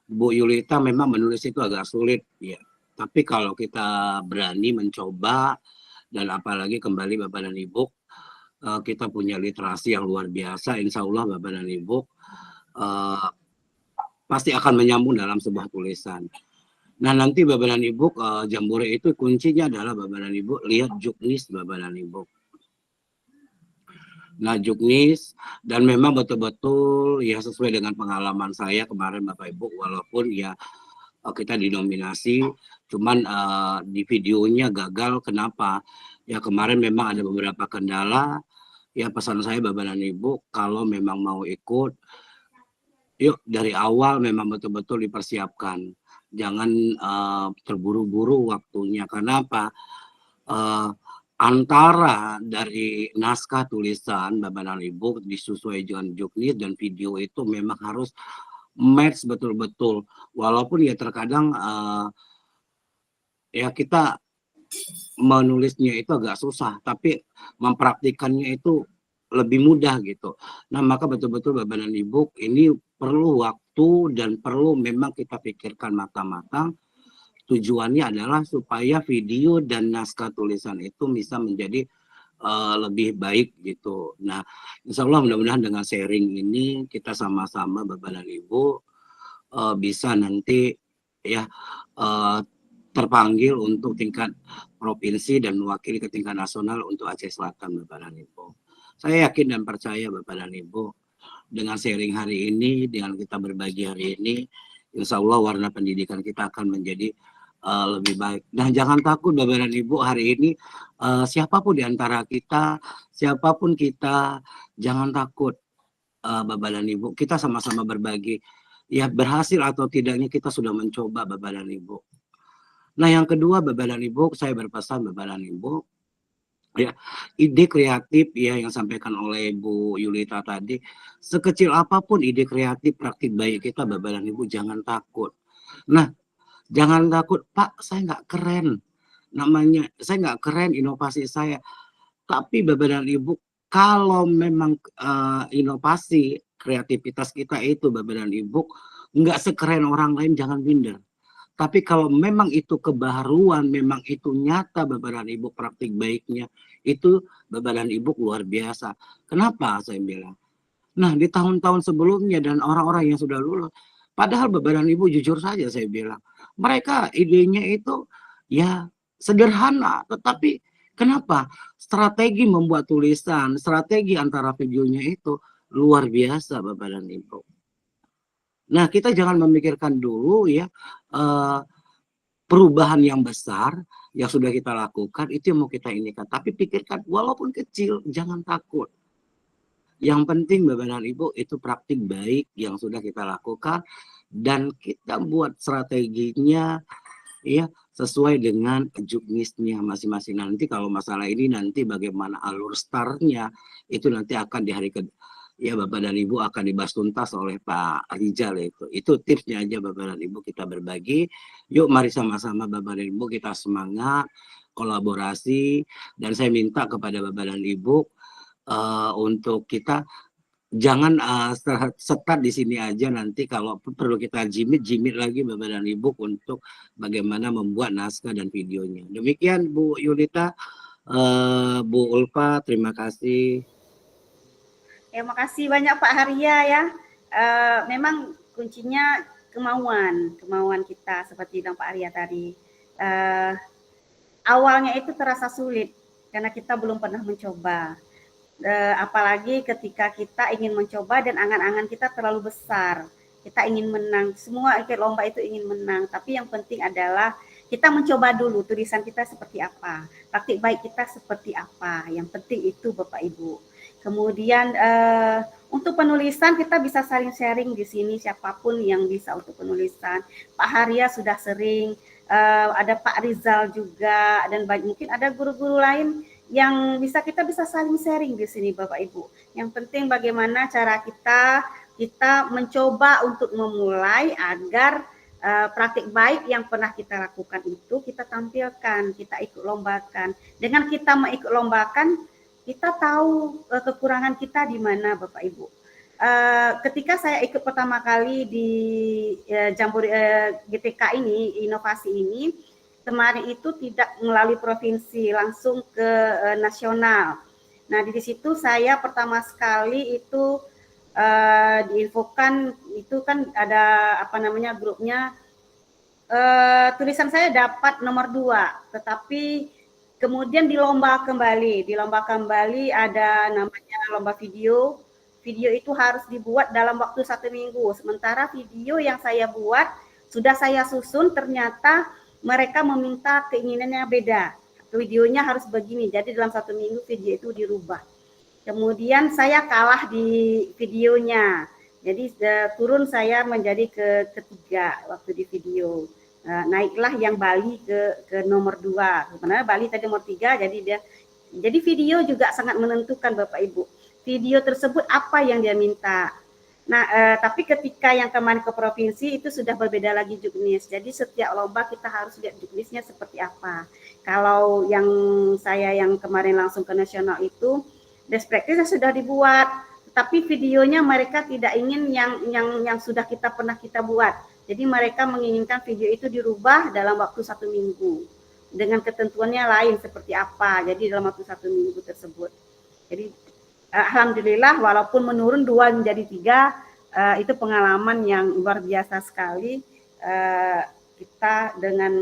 Speaker 5: Bu Yulita, memang menulis itu agak sulit ya. Tapi kalau kita berani mencoba dan apalagi kembali Bapak dan Ibu, kita punya literasi yang luar biasa, insya Allah Bapak dan Ibu pasti akan menyambung dalam sebuah tulisan. Nah, nanti Bapak dan Ibu, Jambore itu kuncinya adalah Bapak dan Ibu lihat juknis Bapak dan Ibu. Nah, juknis, dan memang betul-betul ya sesuai dengan pengalaman saya kemarin Bapak Ibu, walaupun ya kita dinominasi Cuman di videonya gagal. Kenapa? Ya kemarin memang ada beberapa kendala. Ya pesan saya Bapak dan Ibu, kalau memang mau ikut, yuk dari awal memang betul-betul dipersiapkan. Jangan terburu-buru waktunya. Karena apa? Antara dari naskah tulisan Bapak dan Ibu disesuaikan dengan juknis dan video itu memang harus match betul-betul. Walaupun ya terkadang ya kita menulisnya itu agak susah, tapi mempraktikannya itu lebih mudah gitu. Nah, maka betul-betul Bapak dan Ibu ini perlu waktu dan perlu memang kita pikirkan matang-matang. Tujuannya adalah supaya video dan naskah tulisan itu bisa menjadi lebih baik gitu. Nah, insya Allah mudah-mudahan dengan sharing ini kita sama-sama Bapak dan Ibu bisa nanti ya terpanggil untuk tingkat provinsi dan mewakili ke tingkat nasional untuk Aceh Selatan, Bapak dan Ibu. Saya yakin dan percaya Bapak dan Ibu, dengan sharing hari ini, dengan kita berbagi hari ini, insya Allah warna pendidikan kita akan menjadi lebih baik. Dan jangan takut Bapak dan Ibu, hari ini siapapun di antara kita, siapapun kita, jangan takut Bapak dan Ibu. Kita sama-sama berbagi. Ya berhasil atau tidaknya kita sudah mencoba Bapak dan Ibu. Nah yang kedua Bapak dan Ibu, saya berpesan Bapak dan Ibu, ya ide kreatif ya yang sampaikan oleh Bu Yulita tadi, sekecil apapun ide kreatif praktik baik kita Bapak dan Ibu jangan takut. Nah jangan takut, Pak saya nggak keren, namanya saya nggak keren inovasi saya. Tapi Bapak dan Ibu kalau memang inovasi kreativitas kita itu Bapak dan Ibu nggak sekeren orang lain jangan minder. Tapi kalau memang itu kebaharuan, memang itu nyata Bapak dan Ibu praktik baiknya, itu Bapak dan Ibu luar biasa. Kenapa saya bilang? Nah di tahun-tahun sebelumnya dan orang-orang yang sudah lulus, padahal Bapak dan Ibu jujur saja saya bilang, mereka idenya itu ya sederhana, tetapi kenapa? Strategi membuat tulisan, strategi antara videonya itu luar biasa Bapak dan Ibu. Nah kita jangan memikirkan dulu ya perubahan yang besar yang sudah kita lakukan itu yang mau kita inikan. Tapi pikirkan walaupun kecil jangan takut. Yang penting Bapak dan Ibu itu praktik baik yang sudah kita lakukan dan kita buat strateginya ya sesuai dengan juknisnya masing-masing. Nanti kalau masalah ini nanti bagaimana alur startnya itu nanti akan di hari ya Bapak dan Ibu akan dibahas tuntas oleh Pak Rizal itu. Itu tipsnya aja Bapak dan Ibu kita berbagi. Yuk mari sama-sama Bapak dan Ibu kita semangat kolaborasi dan saya minta kepada Bapak dan Ibu untuk kita jangan start di sini aja, nanti kalau perlu kita jimit lagi Bapak dan Ibu untuk bagaimana membuat naskah dan videonya. Demikian Bu Yulita, Bu Ulfa, terima kasih.
Speaker 2: Terima kasih banyak Pak Haria ya. Memang kuncinya kemauan kita seperti yang Pak Haria tadi. Awalnya itu terasa sulit karena kita belum pernah mencoba. Apalagi ketika kita ingin mencoba dan angan-angan kita terlalu besar. Kita ingin menang, semua ikut lomba itu ingin menang. Tapi yang penting adalah kita mencoba dulu tulisan kita seperti apa, praktik baik kita seperti apa. Yang penting itu Bapak Ibu. Kemudian untuk penulisan kita bisa saling sharing di sini siapapun yang bisa untuk penulisan. Pak Haria sudah sering, ada Pak Rizal juga dan mungkin ada guru-guru lain yang kita bisa saling sharing di sini Bapak Ibu. Yang penting bagaimana cara kita mencoba untuk memulai agar praktik baik yang pernah kita lakukan itu kita tampilkan, kita ikut lombakan. Dengan kita mengikut lombakan, kita tahu kekurangan kita di mana Bapak Ibu. Ketika saya ikut pertama kali di Jambore GTK ini, inovasi ini, kemarin itu tidak melalui provinsi, langsung ke nasional. Nah di situ saya pertama sekali itu diinfokan, itu kan ada grupnya, tulisan saya dapat nomor 2, tetapi kemudian dilomba kembali ada namanya lomba video itu harus dibuat dalam waktu 1 minggu, sementara video yang saya buat sudah saya susun ternyata mereka meminta keinginannya beda. Videonya harus begini, jadi dalam 1 minggu video itu dirubah. Kemudian saya kalah di videonya, jadi turun saya menjadi ketiga waktu di video. Naiklah yang Bali ke nomor 2. Sebenarnya Bali tadi nomor 3, jadi video juga sangat menentukan Bapak Ibu. Video tersebut apa yang dia minta. Nah, tapi ketika yang kemarin ke provinsi itu sudah berbeda lagi juknis. Jadi setiap lomba kita harus lihat juknisnya seperti apa. Kalau yang saya yang kemarin langsung ke nasional itu best practice sudah dibuat, tapi videonya mereka tidak ingin yang sudah pernah kita buat. Jadi mereka menginginkan video itu dirubah dalam waktu 1 minggu dengan ketentuannya lain seperti apa. Jadi dalam waktu 1 minggu tersebut. Jadi alhamdulillah walaupun menurun 2 menjadi 3, itu pengalaman yang luar biasa sekali. Kita dengan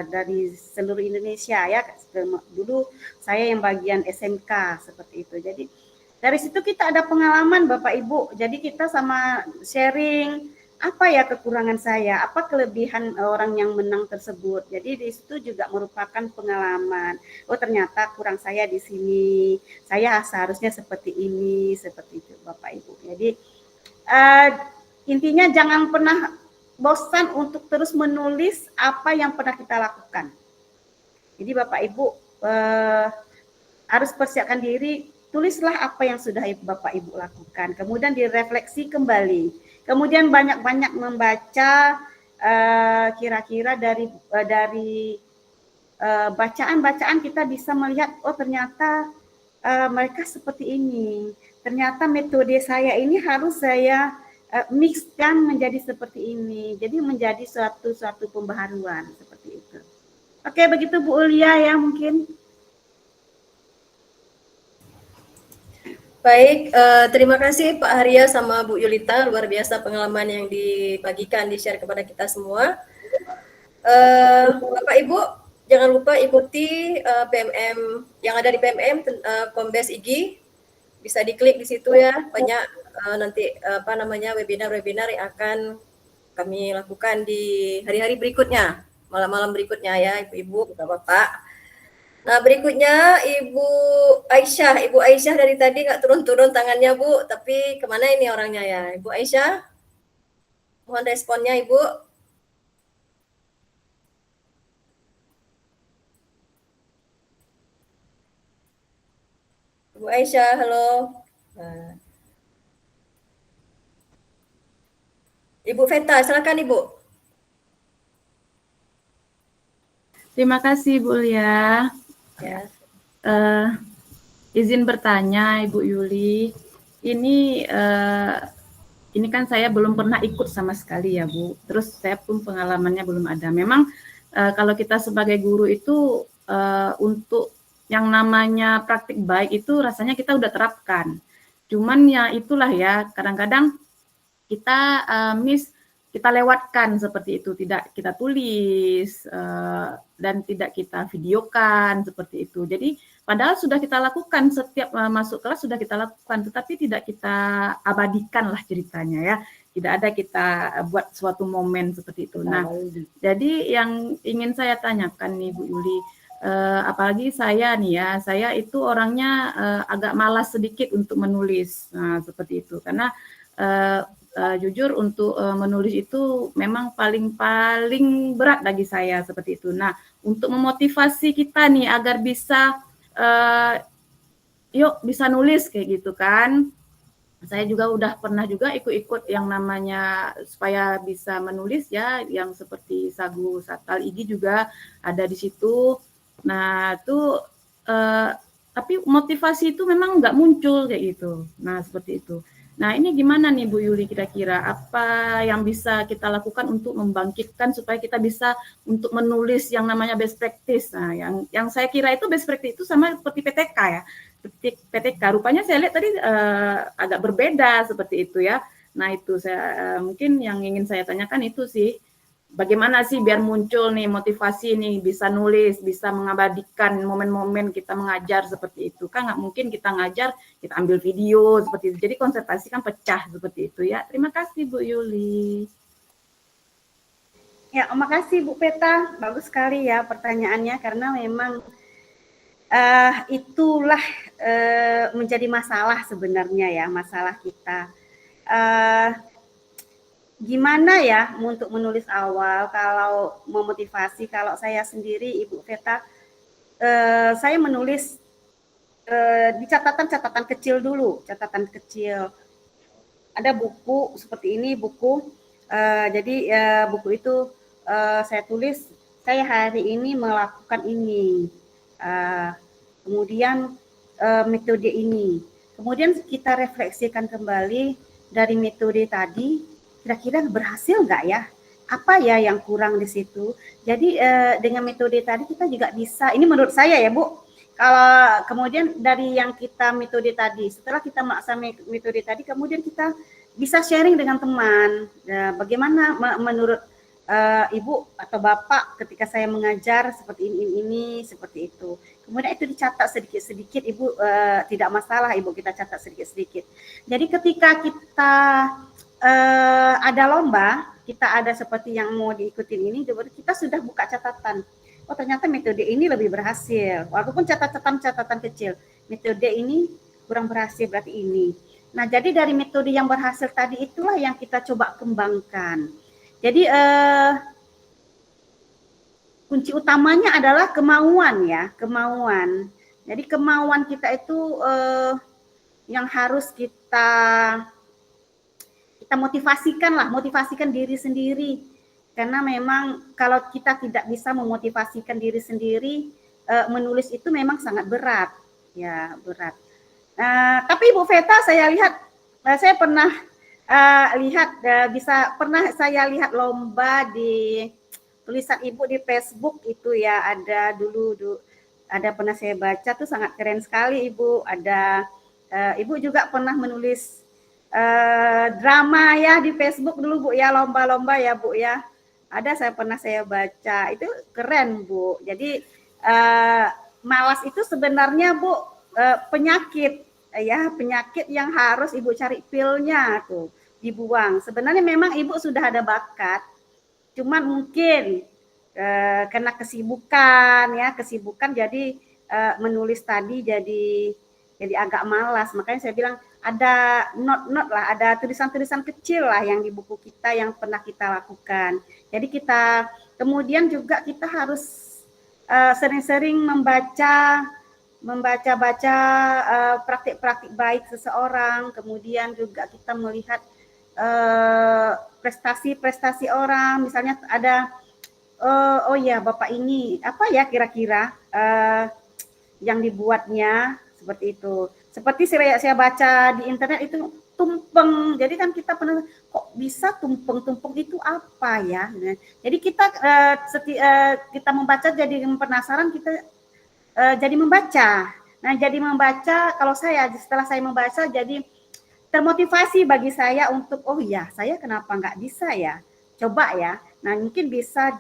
Speaker 2: dari seluruh Indonesia ya, dulu saya yang bagian SMK seperti itu. Jadi dari situ kita ada pengalaman Bapak Ibu. Jadi kita sama sharing apa ya kekurangan saya, apa kelebihan orang yang menang tersebut. Jadi di situ juga merupakan pengalaman. Oh ternyata kurang saya di sini, saya seharusnya seperti ini, seperti itu Bapak Ibu. Jadi intinya jangan pernah bosan untuk terus menulis apa yang pernah kita lakukan. Jadi Bapak Ibu harus persiapkan diri, tulislah apa yang sudah Bapak Ibu lakukan, kemudian direfleksi kembali. Kemudian banyak-banyak membaca kira-kira dari bacaan-bacaan kita bisa melihat oh ternyata mereka seperti ini. Ternyata metode saya ini harus saya mixkan menjadi seperti ini. Jadi menjadi suatu pembaharuan seperti itu. Oke, begitu Bu Ulia ya mungkin.
Speaker 1: Baik, terima kasih Pak Arya sama Bu Yulita, luar biasa pengalaman yang dibagikan, di-share kepada kita semua. Bapak Ibu, jangan lupa ikuti PMM yang ada di PMM, Kombes IGI, bisa diklik di situ ya, banyak nanti webinar-webinar yang akan kami lakukan di hari-hari berikutnya, malam-malam berikutnya ya Ibu-Ibu, Bapak-Bapak. Nah berikutnya Ibu Aisyah dari tadi nggak turun-turun tangannya Bu, tapi kemana ini orangnya ya? Ibu Aisyah, mohon responnya Ibu. Ibu Aisyah, halo. Nah. Ibu Veta, silakan Ibu.
Speaker 6: Terima kasih Bu Lia.
Speaker 1: Ya.
Speaker 6: Izin bertanya Ibu Yuli, ini kan saya belum pernah ikut sama sekali ya Bu. Terus saya pun pengalamannya belum ada. Memang kalau kita sebagai guru itu untuk yang namanya praktik baik itu rasanya kita udah terapkan. Cuman ya itulah ya, kadang-kadang kita kita lewatkan seperti itu, tidak kita tulis dan tidak kita videokan seperti itu. Jadi padahal sudah kita lakukan, setiap masuk kelas sudah kita lakukan, tetapi tidak kita abadikan lah ceritanya ya. Tidak ada kita buat suatu momen seperti itu. Nah, jadi yang ingin saya tanyakan nih Bu Yuli, apalagi saya nih ya, saya itu orangnya agak malas sedikit untuk menulis, nah, seperti itu. Karena jujur untuk menulis itu memang paling berat bagi saya seperti itu. Nah, untuk memotivasi kita nih agar bisa yuk bisa nulis kayak gitu kan. Saya juga udah pernah juga ikut-ikut yang namanya supaya bisa menulis ya, yang seperti Sagu Satal IGI juga ada di situ. Nah, itu tapi motivasi itu memang nggak muncul kayak gitu. Nah, seperti itu. Nah, ini gimana nih Bu Yuli kira-kira apa yang bisa kita lakukan untuk membangkitkan supaya kita bisa untuk menulis yang namanya best practice. Nah, yang saya kira itu best practice itu sama seperti PTK ya. Seperti PTK rupanya saya lihat tadi agak berbeda seperti itu ya. Nah, itu saya mungkin yang ingin saya tanyakan itu sih. Bagaimana sih biar muncul nih motivasi nih bisa nulis, bisa mengabadikan momen-momen kita mengajar seperti itu. Kan nggak mungkin kita ngajar, kita ambil video seperti itu. Jadi konsentrasi kan pecah seperti itu ya. Terima kasih Bu Yuli.
Speaker 2: Ya, makasih Bu Peta. Bagus sekali ya pertanyaannya karena memang itulah menjadi masalah sebenarnya ya, masalah kita. Gimana ya untuk menulis awal kalau memotivasi, kalau saya sendiri Ibu Veta, saya menulis di catatan-catatan kecil dulu, catatan kecil. Ada buku seperti ini, buku, jadi buku itu saya tulis, saya hari ini melakukan ini, kemudian metode ini. Kemudian kita refleksikan kembali dari metode tadi, kira-kira berhasil nggak ya? Apa ya yang kurang di situ? Jadi dengan metode tadi kita juga bisa, ini menurut saya ya Bu, kalau kemudian dari yang kita metode tadi, setelah kita melaksanakan metode tadi, kemudian kita bisa sharing dengan teman. Bagaimana menurut Ibu atau Bapak ketika saya mengajar seperti ini seperti itu. Kemudian itu dicatat sedikit-sedikit, Ibu tidak masalah, Ibu kita catat sedikit-sedikit. Jadi ketika kita ada lomba, kita ada seperti yang mau diikutin ini, kita sudah buka catatan. Oh ternyata metode ini lebih berhasil, walaupun catatan kecil. Metode ini kurang berhasil berarti ini. Nah jadi dari metode yang berhasil tadi itulah yang kita coba kembangkan. Jadi kunci utamanya adalah kemauan ya, kemauan. Jadi kemauan kita itu yang harus kita motivasikan diri sendiri. Karena memang kalau kita tidak bisa memotivasikan diri sendiri, menulis itu memang sangat berat, ya berat. Tapi Ibu Veta saya lihat, saya pernah pernah saya lihat lomba di tulisan Ibu di Facebook itu ya, ada dulu ada pernah saya baca tuh sangat keren sekali Ibu. Ada Ibu juga pernah menulis drama ya di Facebook dulu Bu ya, lomba-lomba ya Bu ya. Ada saya baca, itu keren Bu. Jadi malas itu sebenarnya Bu penyakit ya, penyakit yang harus Ibu cari pilnya tuh, dibuang. Sebenarnya memang Ibu sudah ada bakat, cuman mungkin karena kesibukan jadi menulis tadi jadi agak malas. Makanya saya bilang ada note lah, ada tulisan-tulisan kecil lah yang di buku kita yang pernah kita lakukan. Jadi kita kemudian juga kita harus sering-sering membaca praktik-praktik baik seseorang, kemudian juga kita melihat prestasi-prestasi orang, misalnya ada oh ya Bapak ini apa ya kira-kira yang dibuatnya seperti itu. Seperti saya baca di internet itu tumpeng. Jadi kan kita pernah kok bisa tumpeng itu apa ya? Nah, jadi kita membaca jadi penasaran, kita jadi membaca. Nah, jadi membaca kalau setelah saya membaca jadi termotivasi bagi saya untuk oh ya, saya kenapa nggak bisa ya? Coba ya. Nah, mungkin bisa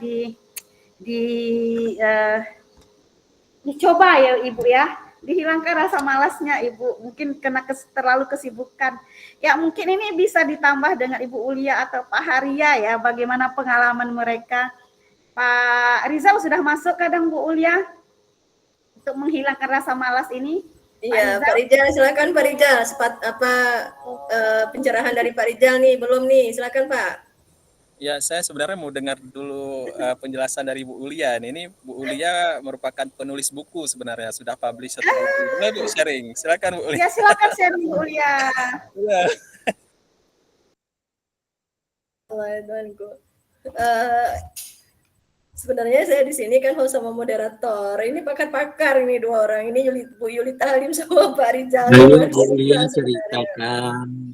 Speaker 2: dicoba ya Ibu ya. Dihilangkan rasa malasnya Ibu, mungkin karena terlalu kesibukan. Ya mungkin ini bisa ditambah dengan Ibu Ulia atau Pak Haria ya, bagaimana pengalaman mereka. Pak Rizal sudah masuk kadang Bu Ulia untuk menghilangkan rasa malas ini.
Speaker 1: Iya, Pak Rizal, silakan Pak Rizal. Pencerahan dari Pak Rizal nih, belum nih, silakan Pak.
Speaker 4: Ya, saya sebenarnya mau dengar dulu penjelasan dari Bu Ulia. Ini Bu Ulia merupakan penulis buku sebenarnya, sudah publish satu buku. Boleh Bu sharing? Silakan Bu Ulia.
Speaker 2: Ya, silakan sharing Bu Ulia.
Speaker 4: Ya.
Speaker 1: Sebenarnya saya di sini kan host sama moderator. Ini pakar-pakar ini dua orang. Ini Bu Yulita Halim sama Pak Rizal.
Speaker 5: Ayo Bu Ulia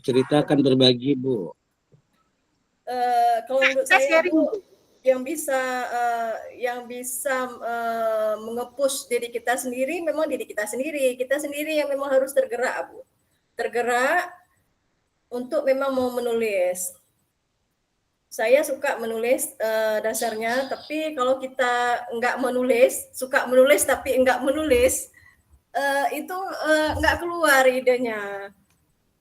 Speaker 5: ceritakan berbagi Bu.
Speaker 1: Kalau menurut saya Bu, yang bisa mengepush diri kita sendiri memang diri kita sendiri yang memang harus tergerak Bu, tergerak untuk memang mau menulis. Saya suka menulis dasarnya, tapi kalau kita nggak menulis, suka menulis tapi nggak menulis, itu nggak keluar idenya.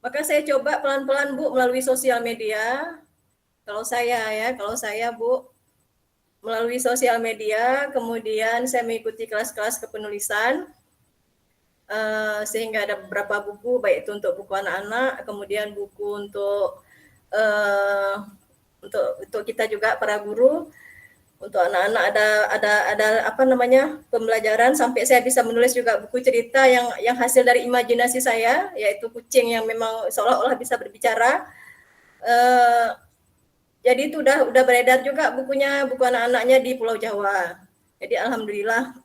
Speaker 1: Maka saya coba pelan-pelan Bu melalui sosial media. Kalau saya Bu, melalui sosial media, kemudian saya mengikuti kelas-kelas kepenulisan, sehingga ada beberapa buku, baik itu untuk buku anak-anak, kemudian buku untuk kita juga para guru. Untuk anak-anak ada apa namanya, pembelajaran, sampai saya bisa menulis juga buku cerita yang hasil dari imajinasi saya, yaitu kucing yang memang seolah-olah bisa berbicara. Jadi itu udah beredar juga bukunya, buku anak-anaknya di Pulau Jawa. Jadi alhamdulillah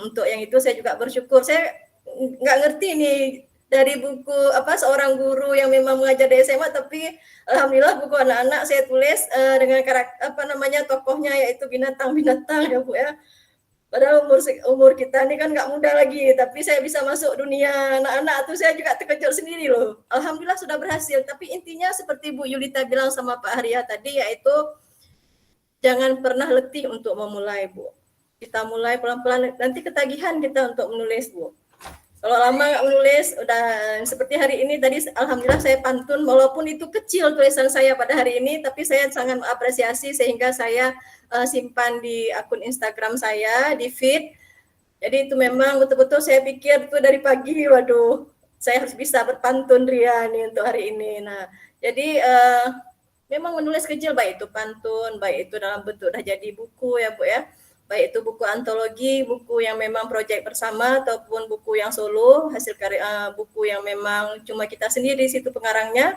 Speaker 1: untuk yang itu saya juga bersyukur. Saya nggak ngerti nih dari buku apa seorang guru yang memang mengajar di SMA, tapi alhamdulillah buku anak-anak saya tulis dengan karakter apa namanya, tokohnya yaitu binatang-binatang ya Bu ya. Padahal umur kita ini kan nggak muda lagi, tapi saya bisa masuk dunia anak-anak tuh saya juga terkejut sendiri loh. Alhamdulillah sudah berhasil. Tapi intinya seperti Bu Yulita bilang sama Pak Haria tadi, yaitu jangan pernah letih untuk memulai Bu. Kita mulai pelan-pelan, nanti ketagihan kita untuk menulis Bu. Kalau lama nggak menulis, udah seperti hari ini tadi, alhamdulillah saya pantun, walaupun itu kecil tulisan saya pada hari ini, tapi saya sangat mengapresiasi sehingga saya simpan di akun Instagram saya, di feed. Jadi itu memang betul-betul saya pikir itu dari pagi, waduh, saya harus bisa berpantun Ria nih untuk hari ini. Nah, jadi memang menulis kecil, baik itu pantun, baik itu dalam bentuk udah jadi buku ya Bu ya. Baik itu buku antologi, buku yang memang proyek bersama, ataupun buku yang solo, hasil karya buku yang memang cuma kita sendiri situ pengarangnya,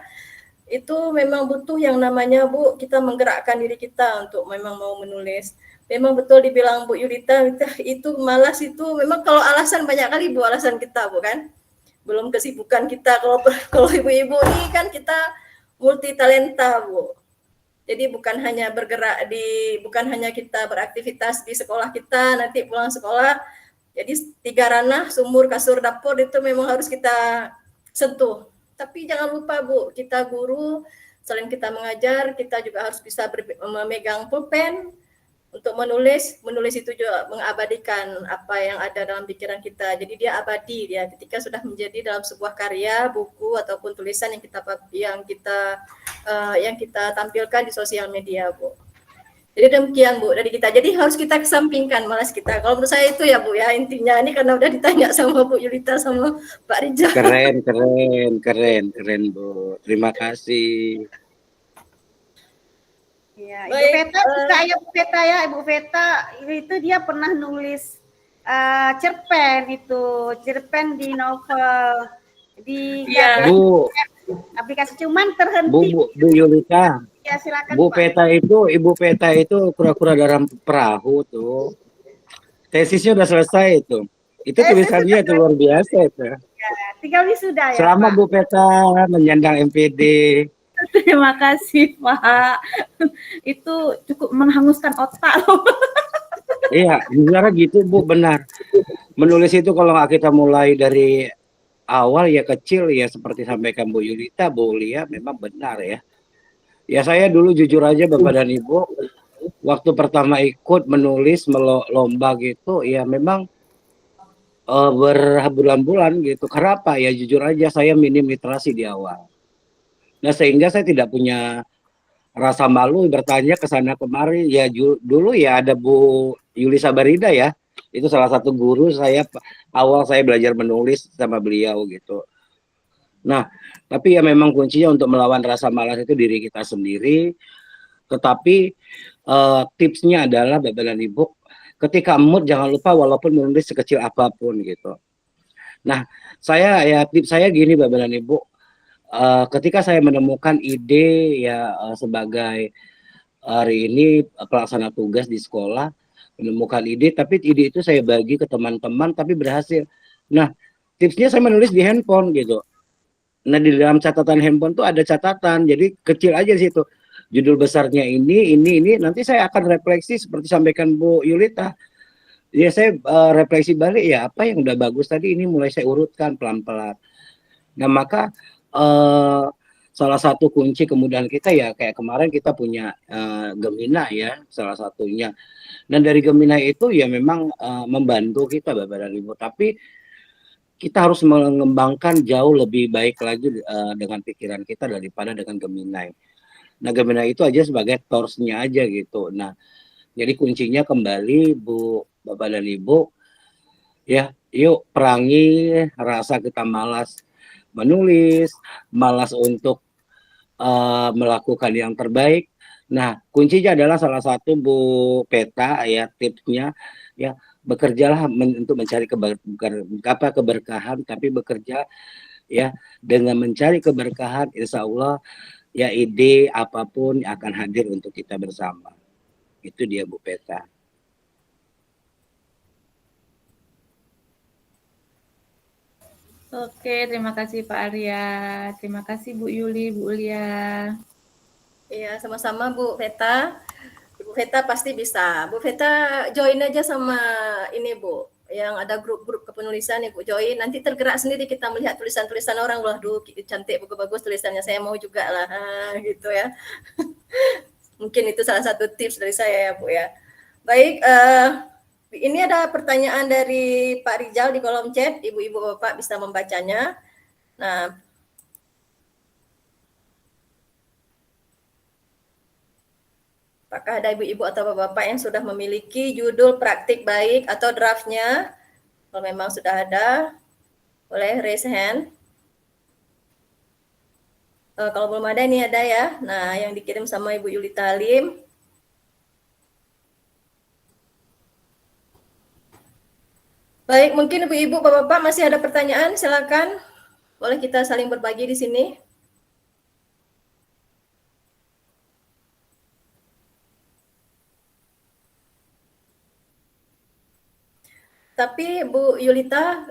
Speaker 1: itu memang butuh yang namanya Bu, kita menggerakkan diri kita untuk memang mau menulis. Memang betul dibilang Bu Yulita, itu malas itu memang kalau alasan banyak kali Bu, alasan kita Bu kan. Belum kesibukan kita, kalau ibu-ibu ini kan kita multi talenta Bu. Jadi bukan hanya bergerak bukan hanya kita beraktivitas di sekolah kita, nanti pulang sekolah. Jadi 3 ranah, sumur, kasur, dapur itu memang harus kita sentuh. Tapi jangan lupa Bu, kita guru, selain kita mengajar, kita juga harus bisa memegang pulpen untuk menulis. Menulis itu juga mengabadikan apa yang ada dalam pikiran kita. Jadi dia abadi, dia ketika sudah menjadi dalam sebuah karya, buku ataupun tulisan yang kita tampilkan di sosial media Bu. Jadi demikian Bu dari kita. Jadi harus kita kesampingkan malas kita. Kalau menurut saya itu ya Bu ya, intinya ini karena udah ditanya sama Bu Yulita sama Pak Rijal.
Speaker 5: Keren Bu. Terima kasih.
Speaker 2: Ya,
Speaker 1: Baik,
Speaker 2: Ibu Veta juga ya Bu Veta ya, Ibu Veta itu dia pernah nulis cerpen di novel di
Speaker 5: Bu,
Speaker 2: aplikasi, cuman terhenti.
Speaker 5: Bu Yulita.
Speaker 2: Ya silakan
Speaker 5: Ibu
Speaker 2: Pak.
Speaker 5: Peta itu kura-kura dalam perahu tuh. Tesisnya udah selesai itu. Itu tulisannya itu luar biasa itu.
Speaker 2: Ya, tinggal wisuda ya
Speaker 5: Selamat
Speaker 2: Pak.
Speaker 5: Bu Peta menyandang MPD.
Speaker 6: Terima kasih Pak. Itu cukup menghanguskan otak loh.
Speaker 5: Iya, benar gitu Bu, benar. Menulis itu kalau nggak kita mulai dari awal ya kecil ya seperti sampaikan Bu Yulita, Bu Lia memang benar ya. Ya saya dulu jujur aja Bapak dan Ibu, waktu pertama ikut menulis lomba gitu ya memang berbulan-bulan gitu. Kenapa? Ya jujur aja saya minim literasi di awal. Nah sehingga saya tidak punya rasa malu bertanya ke sana kemari. Ya dulu ya ada Bu Yuli Sabarida ya. Itu salah satu guru saya awal saya belajar menulis sama beliau gitu. Nah, tapi ya memang kuncinya untuk melawan rasa malas itu diri kita sendiri. Tetapi tipsnya adalah Bapak dan Ibu, ketika mood jangan lupa walaupun menulis sekecil apapun gitu. Nah, tips saya gini Bapak dan Ibu, ketika saya menemukan ide ya sebagai hari ini pelaksana tugas di sekolah, menemukan ide, tapi ide itu saya bagi ke teman-teman tapi berhasil. Nah, tipsnya saya menulis di handphone gitu. Nah, di dalam catatan handphone tuh ada catatan, jadi kecil aja di situ. Judul besarnya ini, nanti saya akan refleksi seperti sampaikan Bu Yulita. Ya saya refleksi balik ya apa yang udah bagus tadi ini mulai saya urutkan pelan-pelan. Nah, maka salah satu kunci kemudahan kita ya kayak kemarin kita punya Gemina ya salah satunya. Dan dari Gemina itu ya memang membantu kita Bapak dan Ibu, tapi kita harus mengembangkan jauh lebih baik lagi dengan pikiran kita daripada dengan Gemini. Nah, Gemini itu aja sebagai torsnya aja gitu. Nah, Jadi kuncinya kembali Bu, Bapak dan Ibu, ya, yuk perangi rasa kita malas menulis, malas untuk melakukan yang terbaik. Nah, kuncinya adalah salah satu Bu Peta ya, tipsnya ya, bekerjalah untuk mencari keberkahan, tapi bekerja ya dengan mencari keberkahan, insya Allah ya ide apapun akan hadir untuk kita bersama. Itu dia Bu Peta.
Speaker 6: Oke, terima kasih Pak Arya. Terima kasih Bu Yuli, Bu Ulia.
Speaker 1: Iya, sama-sama Bu Veta. Bu Veta pasti bisa. Bu Veta join aja sama ini Bu, yang ada grup-grup kepenulisan Ibu join. Nanti tergerak sendiri kita melihat tulisan-tulisan orang. Wah, duh cantik, bagus tulisannya. Saya mau juga lah, gitu ya. Mungkin itu salah satu tips dari saya ya Bu ya. Baik, ini ada pertanyaan dari Pak Rizal di kolom chat. Ibu-ibu Bapak bisa membacanya. Nah, apakah ada ibu-ibu atau bapak-bapak yang sudah memiliki judul praktik baik atau draftnya? Kalau memang sudah ada, boleh raise hand. Kalau belum ada, ini ada ya. Nah, yang dikirim sama Ibu Yuli Talim. Baik, mungkin ibu-ibu, bapak-bapak masih ada pertanyaan, silakan. Boleh kita saling berbagi di sini. Tapi Bu Yulita,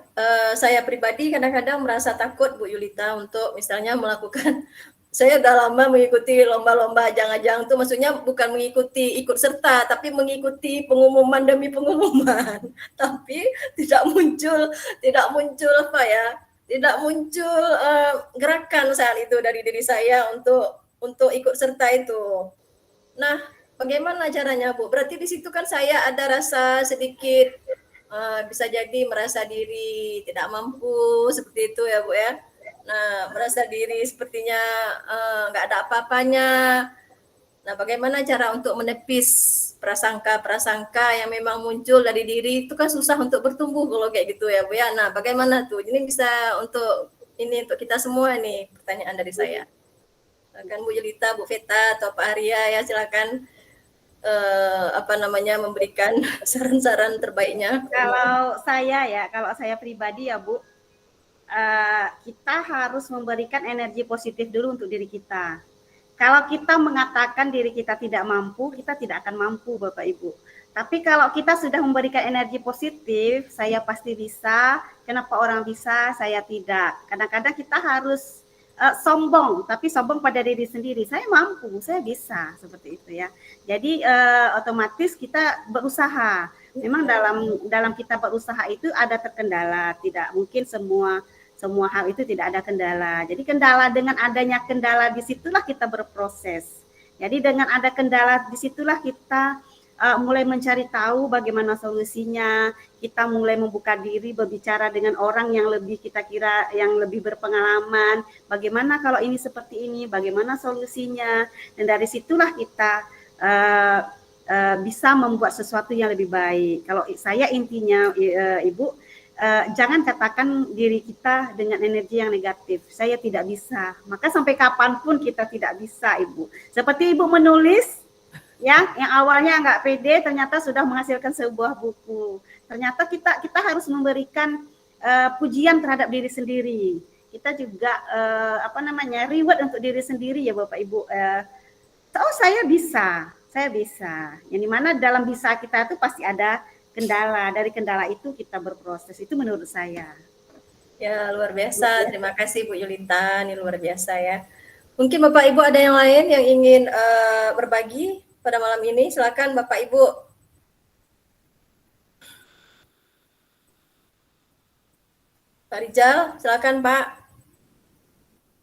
Speaker 1: saya pribadi kadang-kadang merasa takut Bu Yulita untuk misalnya melakukan, saya udah lama mengikuti lomba-lomba ajang-ajang tuh, maksudnya bukan mengikuti ikut serta, tapi mengikuti pengumuman demi pengumuman. Tapi tidak muncul apa ya, tidak muncul gerakan saat itu dari diri saya untuk ikut serta itu. Nah, bagaimana caranya Bu? Berarti di situ kan saya ada rasa sedikit bisa jadi merasa diri tidak mampu seperti itu ya Bu ya. Nah, merasa diri sepertinya nggak ada apa-apanya. Nah, bagaimana cara untuk menepis prasangka-prasangka yang memang muncul dari diri itu kan susah untuk bertumbuh kalau kayak gitu ya Bu ya. Nah, bagaimana tuh? Ini bisa untuk kita semua nih pertanyaan dari saya. Silakan Bu Yulita, Bu Veta atau Pak Arya ya, silakan memberikan saran-saran terbaiknya.
Speaker 2: Kalau saya pribadi ya Bu, kita harus memberikan energi positif dulu untuk diri kita. Kalau kita mengatakan diri kita tidak mampu, kita tidak akan mampu Bapak Ibu. Tapi kalau kita sudah memberikan energi positif, saya pasti bisa, kenapa orang bisa, saya tidak. Kadang-kadang kita harus sombong, tapi sombong pada diri sendiri. Saya mampu, saya bisa, seperti itu ya. Jadi otomatis kita berusaha. Memang dalam kita berusaha itu ada terkendala, tidak mungkin semua hal itu tidak ada kendala. Jadi dengan adanya kendala disitulah kita berproses. Jadi dengan ada kendala disitulah kita mulai mencari tahu bagaimana solusinya, kita mulai membuka diri berbicara dengan orang yang lebih kita kira yang lebih berpengalaman, bagaimana kalau ini seperti ini, bagaimana solusinya, dan dari situlah kita bisa membuat sesuatu yang lebih baik. Kalau saya intinya Ibu, jangan katakan diri kita dengan energi yang negatif, saya tidak bisa, maka sampai kapanpun kita tidak bisa Ibu. Seperti Ibu menulis, ya, yang awalnya nggak pede, ternyata sudah menghasilkan sebuah buku. Ternyata kita harus memberikan pujian terhadap diri sendiri. Kita juga reward untuk diri sendiri ya Bapak Ibu. Saya bisa. Yang dimana dalam bisa kita itu pasti ada kendala. Dari kendala itu kita berproses. Itu menurut saya.
Speaker 1: Ya, luar biasa. Terima kasih Bu Yulita, ini luar biasa ya. Mungkin Bapak Ibu ada yang lain yang ingin berbagi pada malam ini, silakan Bapak Ibu. Pak Rizal, silakan Pak.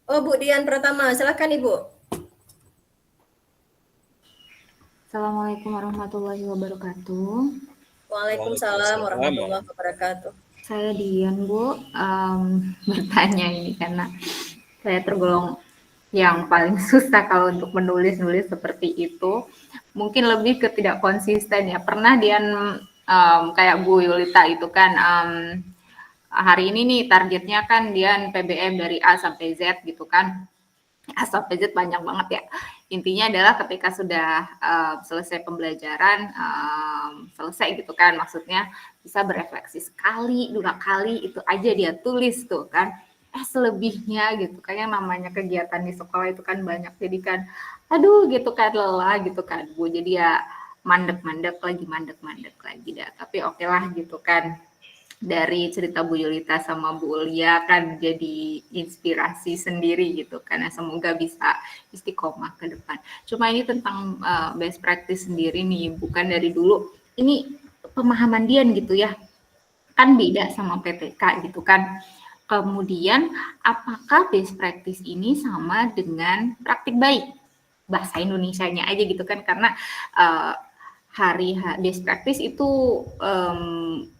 Speaker 1: Oh, Bu Dian Pratama, silakan Ibu.
Speaker 7: Assalamualaikum warahmatullahi wabarakatuh.
Speaker 1: Waalaikumsalam warahmatullahi wabarakatuh.
Speaker 7: Saya Dian Bu, bertanya ini karena saya tergolong yang paling susah kalau untuk menulis seperti itu. mungkin lebih ke tidak konsisten ya. Pernah Dian kayak Bu Yulita itu kan hari ini nih targetnya kan Dian PBM dari A sampai Z gitu kan. A sampai Z banyak banget ya. Intinya adalah ketika sudah selesai pembelajaran, selesai gitu kan, maksudnya bisa berefleksi sekali, 2 kali, itu aja dia tulis tuh kan. Selebihnya gitu kan, yang namanya kegiatan di sekolah itu kan banyak, jadi kan aduh gitu kan, lelah gitu kan Bu, jadi ya mandek-mandek lagi dah. Tapi oke lah gitu kan, dari cerita Bu Yulita sama Bu Ulia kan jadi inspirasi sendiri gitu karena semoga bisa istiqomah ke depan. Cuma ini tentang best practice sendiri nih, bukan dari dulu. Ini pemahaman Dian gitu ya, kan beda sama PTK gitu kan. Kemudian apakah best practice ini sama dengan praktik baik? Bahasa Indonesianya aja gitu kan, karena hari best practice itu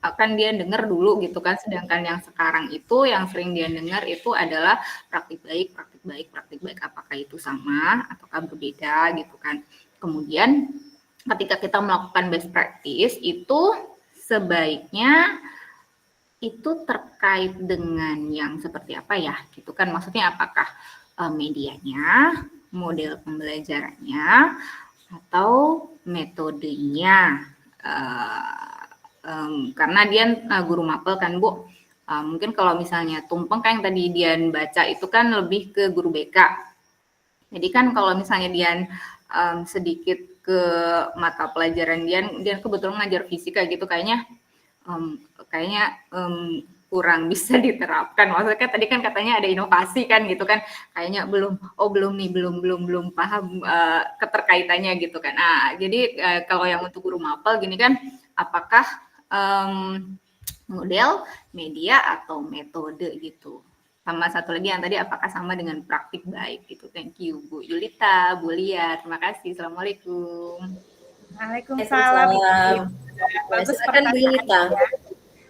Speaker 7: akan dia dengar dulu gitu kan, sedangkan yang sekarang itu yang sering dia dengar itu adalah praktik baik. Apakah itu sama ataukah berbeda gitu kan. Kemudian ketika kita melakukan best practice itu sebaiknya itu terkait dengan yang seperti apa ya gitu kan, maksudnya apakah medianya, model pembelajarannya, atau metodenya. Karena Dian guru mapel kan Bu, mungkin kalau misalnya tumpeng kan yang tadi Dian baca itu kan lebih ke guru BK. Jadi kan kalau misalnya Dian sedikit ke mata pelajaran Dian kebetulan ngajar fisika gitu, kayaknya kurang bisa diterapkan. Maksudnya tadi kan katanya ada inovasi kan gitu kan, kayaknya belum paham keterkaitannya gitu kan. Nah, jadi kalau yang untuk guru mapel gini kan, apakah model, media atau metode gitu. Sama satu lagi yang tadi, apakah sama dengan praktik baik gitu. Thank you Bu Yulita, Bu Lia, terima kasih. Assalamualaikum.
Speaker 2: Waalaikumsalam. Bagus
Speaker 1: silakan Bu Yulita.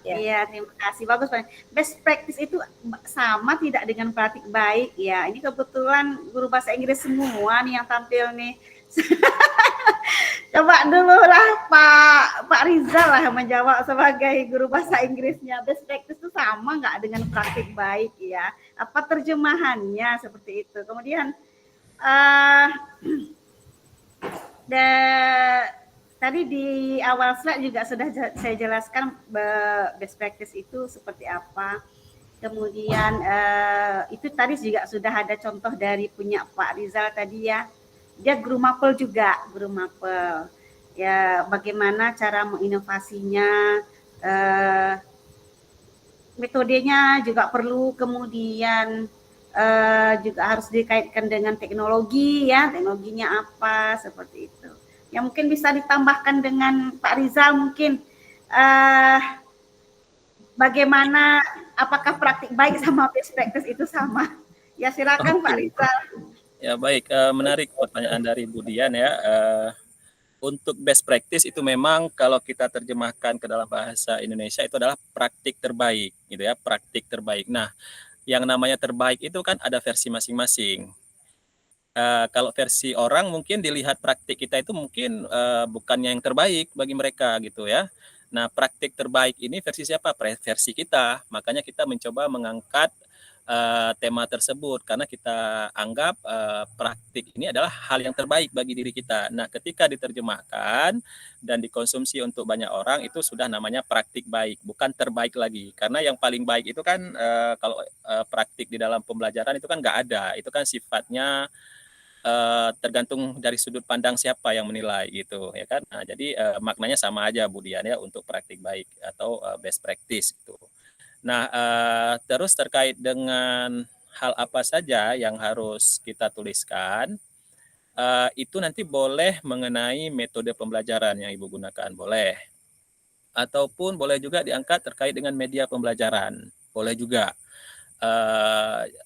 Speaker 2: Iya, terima kasih. Bagus, Pak. Best practice itu sama tidak dengan praktik baik ya. Ini kebetulan guru bahasa Inggris semua nih yang tampil nih. Coba dulu lah Pak Rizal lah yang menjawab sebagai guru bahasa Inggrisnya. Best practice itu sama nggak dengan praktik baik ya? Apa terjemahannya seperti itu? Kemudian tadi di awal slide juga sudah saya jelaskan best practice itu seperti apa. Kemudian itu tadi juga sudah ada contoh dari punya Pak Rizal tadi ya. Dia guru mapel juga, guru mapel. Ya, bagaimana cara menginovasinya, metodenya juga perlu, kemudian juga harus dikaitkan dengan teknologi ya, teknologinya apa seperti itu. Ya mungkin bisa ditambahkan dengan Pak Rizal mungkin bagaimana, apakah praktik baik sama best practice itu sama? Ya silakan Pak Rizal.
Speaker 4: Ya baik, menarik pertanyaan dari Bu Dian ya. Untuk best practice itu memang kalau kita terjemahkan ke dalam bahasa Indonesia itu adalah praktik terbaik gitu ya, praktik terbaik. Nah, yang namanya terbaik itu kan ada versi masing-masing. Kalau versi orang mungkin dilihat praktik kita itu mungkin bukannya yang terbaik bagi mereka gitu ya. Nah, praktik terbaik ini versi siapa? Versi kita. Makanya kita mencoba mengangkat tema tersebut karena kita anggap praktik ini adalah hal yang terbaik bagi diri kita. Nah, ketika diterjemahkan dan dikonsumsi untuk banyak orang itu sudah namanya praktik baik, bukan terbaik lagi. Karena yang paling baik itu kan kalau praktik di dalam pembelajaran itu kan nggak ada. Itu kan sifatnya tergantung dari sudut pandang siapa yang menilai gitu ya kan. Nah, jadi maknanya sama aja Bu Dian ya untuk praktik baik atau best practice gitu. Nah, terus terkait dengan hal apa saja yang harus kita tuliskan, itu nanti boleh mengenai metode pembelajaran yang Ibu gunakan, boleh. Ataupun boleh juga diangkat terkait dengan media pembelajaran, boleh juga.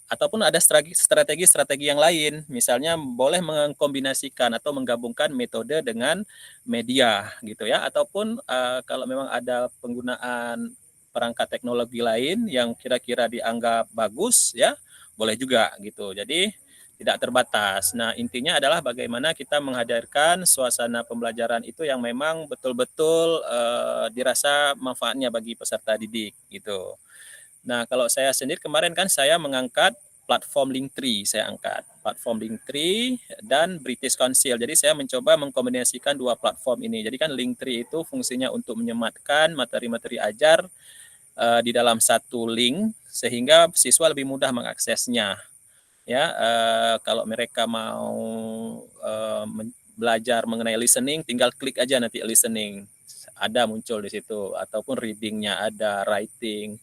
Speaker 4: Ataupun ada strategi-strategi yang lain, misalnya boleh mengkombinasikan atau menggabungkan metode dengan media gitu ya, ataupun kalau memang ada penggunaan perangkat teknologi lain yang kira-kira dianggap bagus ya, boleh juga gitu. Jadi tidak terbatas. Nah, intinya adalah bagaimana kita menghadirkan suasana pembelajaran itu yang memang betul-betul dirasa manfaatnya bagi peserta didik gitu. Nah, kalau saya sendiri kemarin kan saya mengangkat platform Linktree, saya angkat platform Linktree dan British Council. Jadi saya mencoba mengkombinasikan dua platform ini. Jadi kan Linktree itu fungsinya untuk menyematkan materi-materi ajar di dalam satu link sehingga siswa lebih mudah mengaksesnya. Ya, kalau mereka mau belajar mengenai listening, tinggal klik aja nanti listening, ada muncul di situ, ataupun readingnya ada, writing,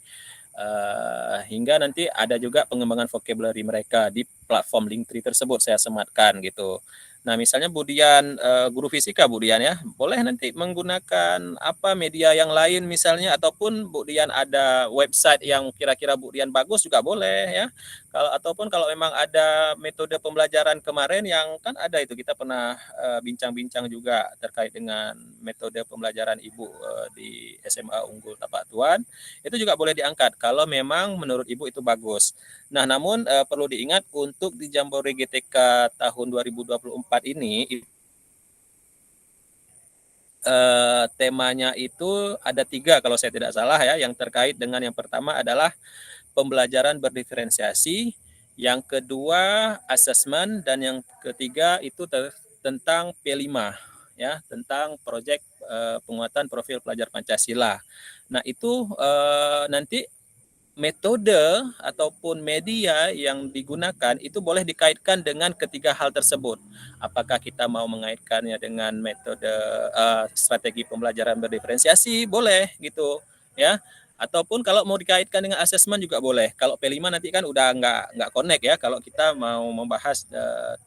Speaker 4: hingga nanti ada juga pengembangan vocabulary mereka di platform Linktree tersebut saya sematkan gitu. Nah, misalnya Budian guru fisika Budian ya, boleh nanti menggunakan apa media yang lain misalnya, ataupun Budian ada website yang kira-kira Budian bagus juga boleh ya. Ataupun kalau memang ada metode pembelajaran kemarin yang kan ada itu, kita pernah bincang-bincang juga terkait dengan metode pembelajaran Ibu di SMA Unggul Tapak Tuan, itu juga boleh diangkat kalau memang menurut Ibu itu bagus. Nah, namun perlu diingat untuk di Jambore GTK tahun 2024 ini temanya itu ada 3 kalau saya tidak salah ya, yang terkait dengan yang pertama adalah pembelajaran berdiferensiasi, yang kedua asesmen, dan yang ketiga itu tentang P5 ya, tentang proyek penguatan profil pelajar Pancasila. Nah, itu nanti metode ataupun media yang digunakan itu boleh dikaitkan dengan ketiga hal tersebut. Apakah kita mau mengaitkannya dengan metode strategi pembelajaran berdiferensiasi, boleh gitu ya. Ataupun kalau mau dikaitkan dengan asesmen juga boleh. Kalau P5 nanti kan udah nggak connect ya. Kalau kita mau membahas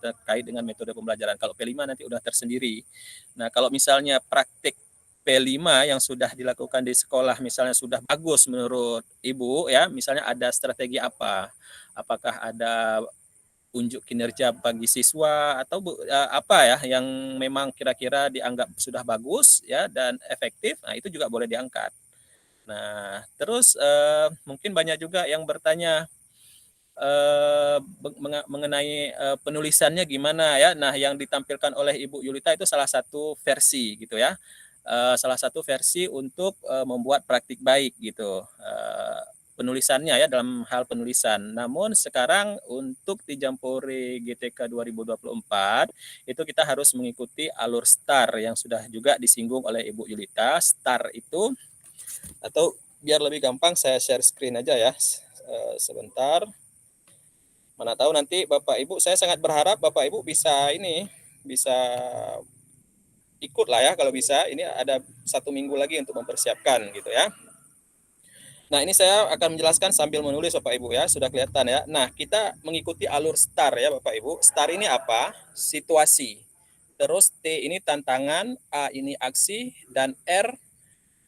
Speaker 4: terkait dengan metode pembelajaran. Kalau P5 nanti udah tersendiri. Nah, kalau misalnya praktik P5 yang sudah dilakukan di sekolah misalnya sudah bagus menurut Ibu ya, misalnya ada strategi apa? Apakah ada unjuk kinerja bagi siswa atau apa ya yang memang kira-kira dianggap sudah bagus ya dan efektif? Nah, itu juga boleh diangkat. Nah, terus mungkin banyak juga yang bertanya mengenai penulisannya gimana ya. Nah, yang ditampilkan oleh Ibu Yulita itu salah satu versi gitu ya. Salah satu versi untuk membuat praktik baik gitu. Penulisannya ya, dalam hal penulisan. Namun sekarang untuk di Jambore GTK 2024 itu kita harus mengikuti alur STAR yang sudah juga disinggung oleh Ibu Yulita. STAR itu, atau biar lebih gampang saya share screen aja ya. Sebentar. Mana tahu nanti Bapak Ibu, saya sangat berharap Bapak Ibu bisa ikut lah ya kalau bisa. Ini ada 1 minggu lagi untuk mempersiapkan gitu ya. Nah, ini saya akan menjelaskan sambil menulis Bapak Ibu ya, sudah kelihatan ya. Nah, kita mengikuti alur STAR ya Bapak Ibu. STAR ini apa? Situasi. Terus T ini tantangan, A ini aksi, dan R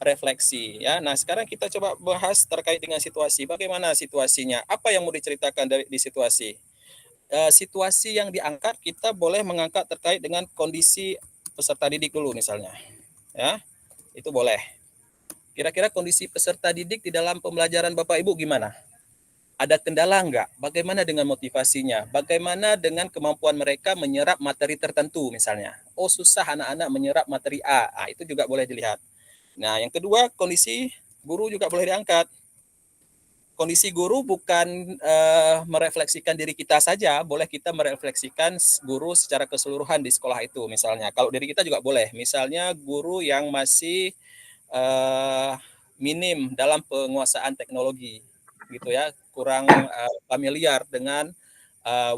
Speaker 4: refleksi ya. Nah, sekarang kita coba bahas terkait dengan situasi. Bagaimana situasinya? Apa yang mau diceritakan di situasi? Situasi yang diangkat, kita boleh mengangkat terkait dengan kondisi peserta didik dulu misalnya. Ya, itu boleh. Kira-kira kondisi peserta didik di dalam pembelajaran Bapak Ibu gimana? Ada kendala enggak? Bagaimana dengan motivasinya? Bagaimana dengan kemampuan mereka menyerap materi tertentu misalnya? Oh, susah anak-anak menyerap materi A. Nah, itu juga boleh dilihat. Nah, yang kedua, kondisi guru juga boleh diangkat. Kondisi guru bukan merefleksikan diri kita saja, boleh kita merefleksikan guru secara keseluruhan di sekolah itu misalnya. Kalau diri kita juga boleh, misalnya guru yang masih minim dalam penguasaan teknologi, gitu ya, kurang familiar dengan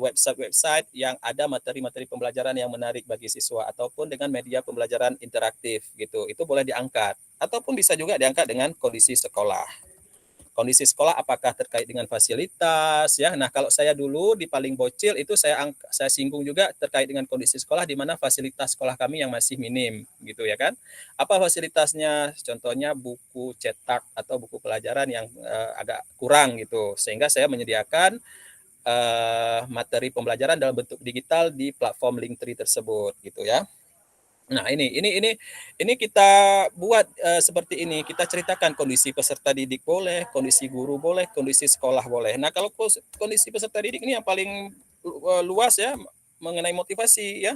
Speaker 4: website-website yang ada materi-materi pembelajaran yang menarik bagi siswa, ataupun dengan media pembelajaran interaktif, gitu. Itu boleh diangkat, ataupun bisa juga diangkat dengan kondisi sekolah. Kondisi sekolah apakah terkait dengan fasilitas ya. Nah, kalau saya dulu di paling bocil itu saya singgung juga terkait dengan kondisi sekolah, di mana fasilitas sekolah kami yang masih minim gitu ya kan. Apa fasilitasnya? Contohnya buku cetak atau buku pelajaran yang agak kurang gitu. Sehingga saya menyediakan materi pembelajaran dalam bentuk digital di platform Linktree tersebut gitu ya. Nah, ini kita buat seperti ini. Kita ceritakan kondisi peserta didik boleh, kondisi guru boleh, kondisi sekolah boleh. Nah, kalau kondisi peserta didik ini yang paling luas ya mengenai motivasi ya,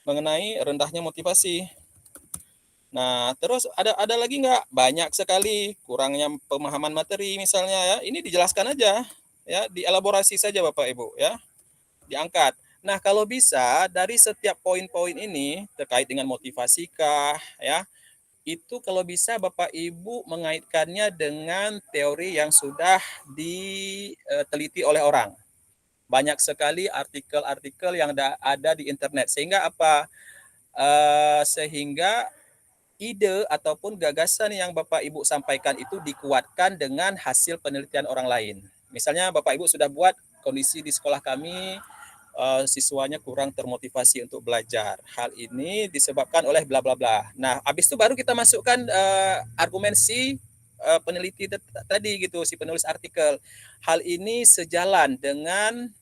Speaker 4: mengenai rendahnya motivasi. Nah, terus ada lagi nggak? Banyak sekali kurangnya pemahaman materi misalnya ya. Ini dijelaskan aja ya, dielaborasi saja Bapak Ibu ya, diangkat. Nah, kalau bisa dari setiap poin-poin ini terkait dengan motivasi kah ya, itu kalau bisa Bapak Ibu mengaitkannya dengan teori yang sudah diteliti oleh orang. Banyak sekali artikel-artikel yang ada di internet. Sehingga apa? Sehingga ide ataupun gagasan yang Bapak Ibu sampaikan itu dikuatkan dengan hasil penelitian orang lain. Misalnya Bapak Ibu sudah buat kondisi di sekolah kami, siswanya kurang termotivasi untuk belajar. Hal ini disebabkan oleh bla bla bla. Nah, habis itu baru kita masukkan argumen si peneliti tadi gitu, si penulis artikel. Hal ini sejalan dengan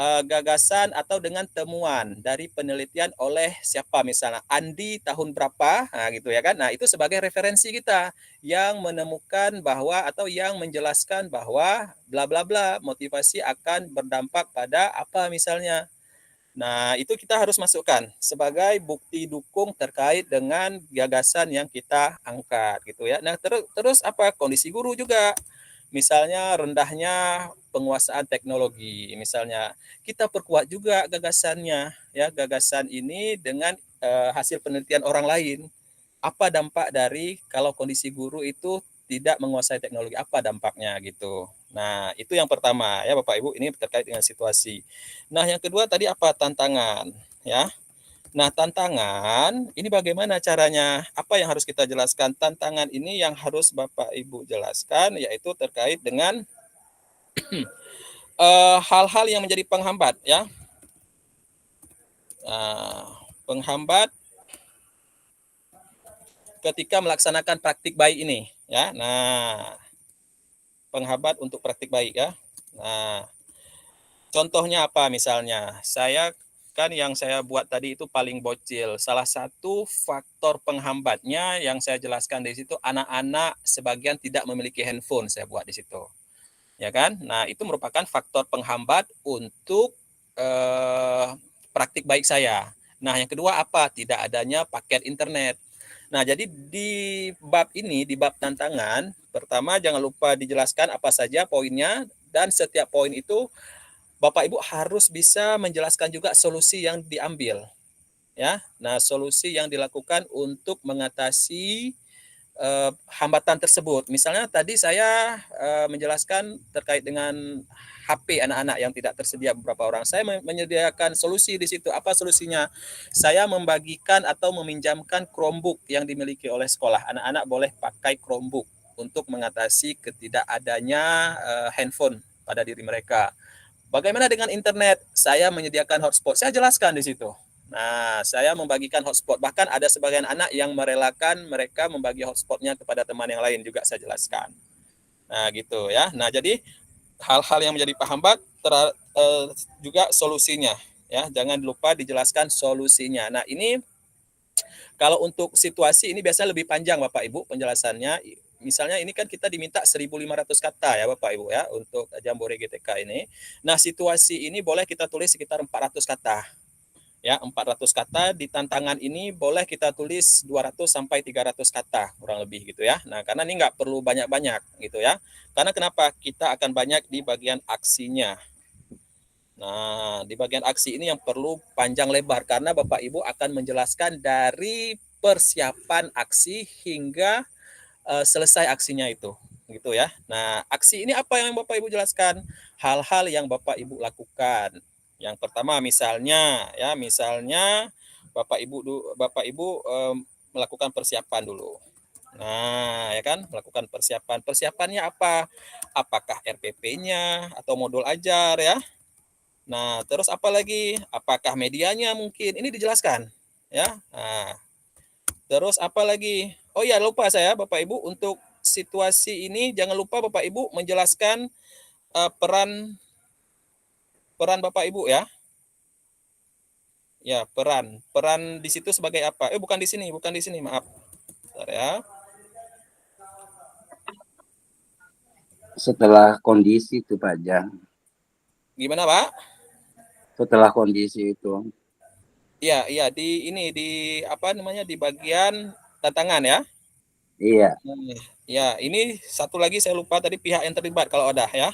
Speaker 4: gagasan atau dengan temuan dari penelitian oleh siapa misalnya Andi tahun berapa, nah gitu ya kan. Nah, itu sebagai referensi kita yang menemukan bahwa atau yang menjelaskan bahwa bla bla bla motivasi akan berdampak pada apa misalnya. Nah, itu kita harus masukkan sebagai bukti dukung terkait dengan gagasan yang kita angkat gitu ya. Nah, terus apa kondisi guru juga. Misalnya rendahnya penguasaan teknologi, misalnya kita perkuat juga gagasannya ya, gagasan ini dengan hasil penelitian orang lain. Apa dampak dari kalau kondisi guru itu tidak menguasai teknologi, apa dampaknya gitu. Nah, itu yang pertama ya Bapak Ibu, ini terkait dengan situasi. Nah, yang kedua tadi apa tantangan ya. Nah, tantangan ini bagaimana caranya? Apa yang harus kita jelaskan? Tantangan ini yang harus Bapak Ibu jelaskan yaitu terkait dengan hal-hal yang menjadi penghambat ya. Penghambat ketika melaksanakan praktik baik ini ya. Nah, penghambat untuk praktik baik ya. Nah, contohnya apa misalnya? Saya kan yang saya buat tadi itu paling bocil. Salah satu faktor penghambatnya yang saya jelaskan di situ anak-anak sebagian tidak memiliki handphone saya buat di situ. Ya kan? Nah, itu merupakan faktor penghambat untuk praktik baik saya. Nah, yang kedua apa? Tidak adanya paket internet. Nah, jadi di bab ini, di bab tantangan, pertama jangan lupa dijelaskan apa saja poinnya dan setiap poin itu Bapak Ibu harus bisa menjelaskan juga solusi yang diambil ya. Nah, solusi yang dilakukan untuk mengatasi hambatan tersebut. Misalnya tadi saya menjelaskan terkait dengan HP anak-anak yang tidak tersedia beberapa orang. Saya menyediakan solusi di situ. Apa solusinya? Saya membagikan atau meminjamkan Chromebook yang dimiliki oleh sekolah. Anak-anak boleh pakai Chromebook untuk mengatasi ketidakadanya handphone pada diri mereka. Bagaimana dengan internet? Saya menyediakan hotspot. Saya jelaskan di situ. Nah, saya membagikan hotspot. Bahkan ada sebagian anak yang merelakan mereka membagi hotspotnya kepada teman yang lain juga saya jelaskan. Nah, gitu ya. Nah, jadi hal-hal yang menjadi penghambat juga solusinya. Ya, jangan lupa dijelaskan solusinya. Nah, ini kalau untuk situasi ini biasanya lebih panjang Bapak Ibu penjelasannya. Misalnya ini kan kita diminta 1.500 kata ya Bapak Ibu ya untuk Jambore GTK ini. Nah, situasi ini boleh kita tulis sekitar 400 kata. Ya, 400 kata di tantangan ini boleh kita tulis 200 sampai 300 kata kurang lebih gitu ya. Nah, karena ini nggak perlu banyak-banyak gitu ya. Karena kenapa? Kita akan banyak di bagian aksinya. Nah, di bagian aksi ini yang perlu panjang lebar karena Bapak Ibu akan menjelaskan dari persiapan aksi hingga selesai aksinya itu gitu ya. Nah, aksi ini apa yang Bapak Ibu jelaskan? Hal-hal yang Bapak Ibu lakukan. Yang pertama misalnya Bapak Ibu melakukan persiapan dulu. Nah, ya kan, melakukan persiapan. Persiapannya apa? Apakah RPP-nya atau modul ajar ya? Nah, terus apa lagi? Apakah medianya mungkin? Ini dijelaskan ya. Nah, terus apa lagi? Oh ya, lupa saya Bapak Ibu untuk situasi ini jangan lupa Bapak Ibu menjelaskan peran Bapak Ibu ya. Ya, peran di situ sebagai apa? Bukan di sini, maaf. Bentar ya.
Speaker 5: Setelah kondisi itu Pak Jang.
Speaker 4: Gimana Pak?
Speaker 5: setelah kondisi itu.
Speaker 4: Iya, iya di apa namanya di bagian tantangan ya.
Speaker 5: Iya.
Speaker 4: Ya, ini satu lagi saya lupa tadi pihak yang terlibat kalau ada ya.